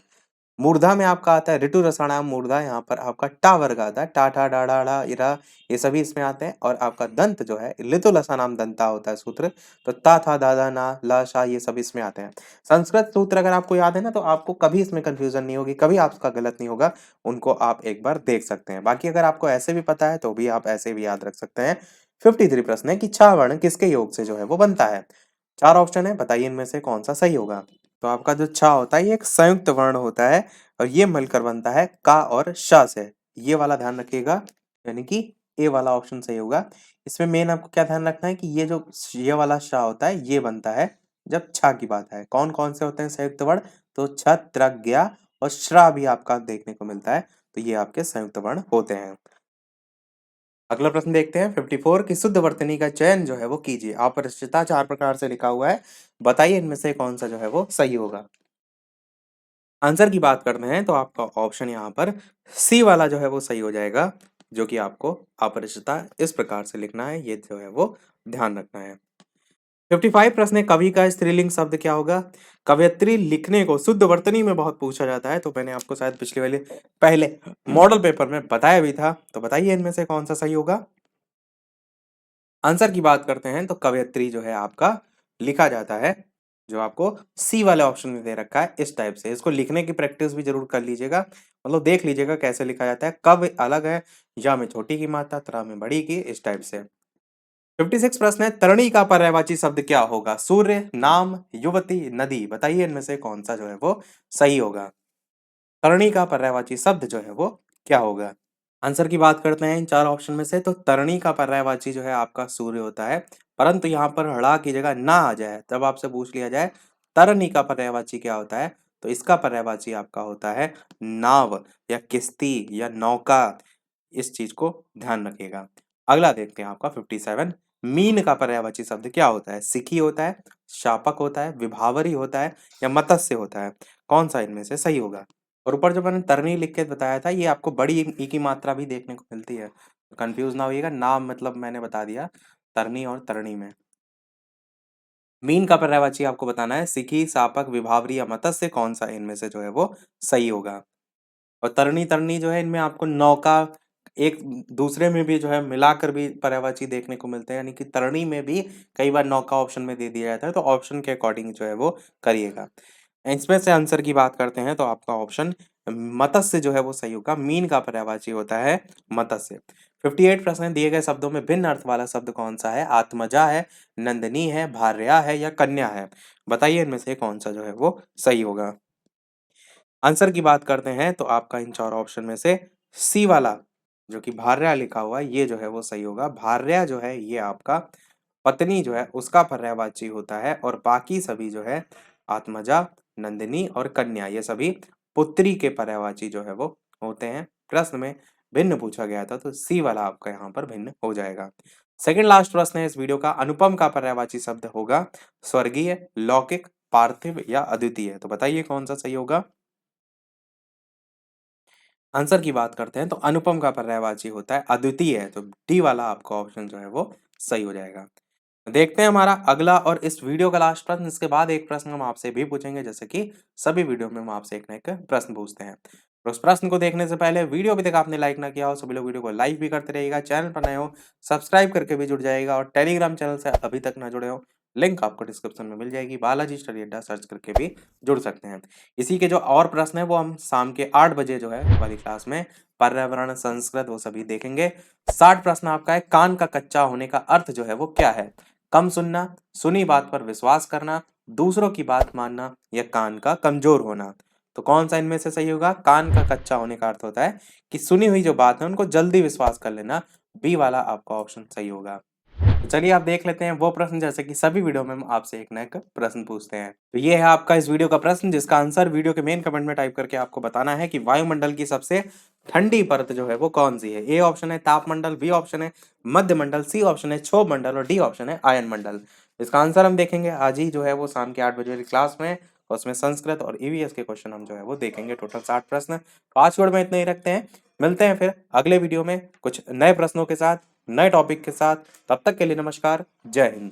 मूर्धा में आपका आता है ऋतु रसायन मूर्धा। यहाँ पर आपका टा वर्ग आता है टा ठा डा डा डा इरा ये सभी इसमें आते हैं और आपका दंत जो है लितु लसानाम दंता होता है सूत्र। तो ता था दादा ना ला शा ये सब इसमें आते हैं। संस्कृत सूत्र अगर आपको याद है ना तो आपको कभी इसमें कंफ्यूजन नहीं होगी, कभी आपका गलत नहीं होगा। उनको आप एक बार देख सकते हैं। बाकी अगर आपको ऐसे भी पता है तो भी आप ऐसे भी याद रख सकते हैं। 53 प्रश्न है कि छा वर्ण किसके योग से जो है वो बनता है? 4 ऑप्शन है, बताइए इनमें से कौन सा सही होगा। तो आपका जो छ होता है ये एक संयुक्त वर्ण होता है और ये मिलकर बनता है का और श से। ये वाला ध्यान रखिएगा यानी कि ए वाला ऑप्शन सही होगा। इसमें मेन आपको क्या ध्यान रखना है कि ये जो ये वाला श होता है ये बनता है जब छ की बात है। कौन कौन से होते हैं संयुक्त वर्ण? तो छ, त्र, ज्ञा और श्रा भी आपका देखने को मिलता है। तो ये आपके संयुक्त वर्ण होते हैं। अगला प्रश्न देखते हैं 54 की शुद्ध वर्तनी का चयन जो है वो कीजिए। अपरिचितता 4 प्रकार से लिखा हुआ है। बताइए इनमें से कौन सा जो है वो सही होगा। आंसर की बात करते हैं तो आपका ऑप्शन यहाँ पर सी वाला जो है वो सही हो जाएगा जो कि आपको अपरिचितता इस प्रकार से लिखना है। ये जो है वो ध्यान रखना है। 55 प्रश्न है कवि का स्त्रीलिंग शब्द क्या होगा? कवयित्री लिखने को शुद्ध वर्तनी में बहुत पूछा जाता है। तो मैंने आपको शायद पिछले वाले पहले मॉडल पेपर में बताया भी था। तो बताइए इनमें से कौन सा सही होगा। आंसर की बात करते हैं तो कवयित्री जो है आपका लिखा जाता है जो आपको सी वाले ऑप्शन में दे रखा है इस टाइप से। इसको लिखने की प्रैक्टिस भी जरूर कर लीजिएगा, मतलब देख लीजिएगा कैसे लिखा जाता है। कव अलग है, या में छोटी की मात्रा, त्र में बड़ी की, इस टाइप से। 56 प्रश्न है तरणी का पर्यायवाची शब्द क्या होगा? सूर्य, नाम, युवती, नदी? बताइए इनमें से कौन सा जो है वो सही होगा। तरणी का पर्यायवाची शब्द जो है वो क्या होगा? आंसर की बात करते हैं इन 4 ऑप्शन में से तो तरणी का पर्यायवाची जो है आपका सूर्य होता है। परंतु यहाँ पर हड़ा की जगह ना आ जाए तब आपसे पूछ लिया जाए तरणी का पर्यायवाची क्या होता है तो इसका पर्यायवाची आपका होता है नाव या किश्ती या नौका। इस चीज को ध्यान रखिएगा। अगला देखते हैं आपका 57 मीन का पर्यायवाची शब्द क्या होता है? सिखी होता है, शापक होता है, विभावरी होता है या मत्स्य होता है? कौन सा इनमें से सही होगा। और ऊपर जो मैंने तरनी लिख के बताया था ये आपको बड़ी ई की मात्रा भी देखने को मिलती है। कंफ्यूज ना होइएगा, नाम मतलब मैंने बता दिया तरनी और तरणी में। मीन का पर्यायवाची आपको बताना है सिखी, शापक, विभावरी या मत्स्य, कौन सा इनमें से जो है वो सही होगा। और तरनी तरनी जो है इनमें आपको नौका एक दूसरे में भी जो है मिलाकर भी पर्यायवाची देखने को मिलते हैं, यानी कि तरणी में भी कई बार नौका ऑप्शन में दे दिया जाता है, तो ऑप्शन के अकॉर्डिंग जो है वो करिएगा। इसमें से आंसर की बात करते हैं तो आपका ऑप्शन मत्स्य जो है वो सही होगा। मीन का पर्यायवाची होता है मत्स्य। 58 प्रश्न है, दिए गए शब्दों में भिन्न अर्थ वाला शब्द कौन सा है? आत्मजा है, नंदिनी है, भार्या है या कन्या है? बताइए इनमें से कौन सा जो है वो सही होगा। आंसर की बात करते हैं तो आपका इन चार ऑप्शन में से सी वाला जो कि भार्या लिखा हुआ है, ये जो है वो सही होगा। भार्या जो है ये आपका पत्नी जो है उसका पर्यायवाची होता है, और बाकी सभी जो है आत्मजा, नंदिनी और कन्या ये सभी पुत्री के पर्यायवाची जो है वो होते हैं। प्रश्न में भिन्न पूछा गया था, तो सी वाला आपका यहाँ पर भिन्न हो जाएगा। सेकंड लास्ट प्रश्न है इस वीडियो का, अनुपम का पर्यायवाची शब्द होगा स्वर्गीय, लौकिक, पार्थिव या अद्वितीय। तो बताइए कौन सा सही होगा। आंसर की बात करते हैं तो अनुपम का पर्यायवाची होता है अद्वितीय है, तो डी वाला आपका ऑप्शन जो है वो सही हो जाएगा। देखते हैं हमारा अगला और इस वीडियो का लास्ट प्रश्न। इसके बाद एक प्रश्न हम आपसे भी पूछेंगे, जैसे कि सभी वीडियो में हम आपसे एक ना एक प्रश्न पूछते हैं। तो उस प्रश्न को देखने से पहले वीडियो अभी तक आपने लाइक ना किया हो, सभी लोग वीडियो को लाइक भी करते रहिएगा। चैनल पर नए हो सब्सक्राइब करके भी जुड़ जाएगा, और टेलीग्राम चैनल से अभी तक ना जुड़े हो, लिंक आपको डिस्क्रिप्शन में मिल जाएगी। बालाजी स्टडी अड्डा सर्च करके भी जुड़ सकते हैं। इसी के जो और प्रश्न है वो हम शाम के 8 बजे जो है वाली क्लास में पर्यावरण, संस्कृत वो सभी देखेंगे। 60 प्रश्न आपका है, कान का कच्चा होने का अर्थ जो है वो क्या है? कम सुनना, सुनी बात पर विश्वास करना, दूसरों की बात मानना या कान का कमजोर होना। तो कौन सा इनमें से सही होगा? कान का कच्चा होने का अर्थ होता है कि सुनी हुई जो बात है उनको जल्दी विश्वास कर लेना। बी वाला आपका ऑप्शन सही होगा। तो चलिए आप देख लेते हैं वो प्रश्न, जैसे कि सभी वीडियो में हम आपसे एक ना एक प्रश्न पूछते हैं। तो ये है आपका इस वीडियो का प्रश्न, जिसका आंसर वीडियो के मेन कमेंट में टाइप करके आपको बताना है कि वायुमंडल की सबसे ठंडी परत जो है वो कौन सी है। ए ऑप्शन है तापमंडल, बी ऑप्शन है मध्य मंडल, सी ऑप्शन है क्षोभ मंडल और डी ऑप्शन है आयन मंडल। इसका आंसर हम देखेंगे आज ही जो है वो शाम के 8 बजे वाली क्लास में, और उसमें संस्कृत और ईवीएस के क्वेश्चन हम जो है वो देखेंगे, टोटल 60 प्रश्न। तो आज की वीडियो में इतना ही रखते हैं, मिलते हैं फिर अगले वीडियो में कुछ नए प्रश्नों के साथ, नए टॉपिक के साथ। तब तक के लिए नमस्कार, जय हिंद।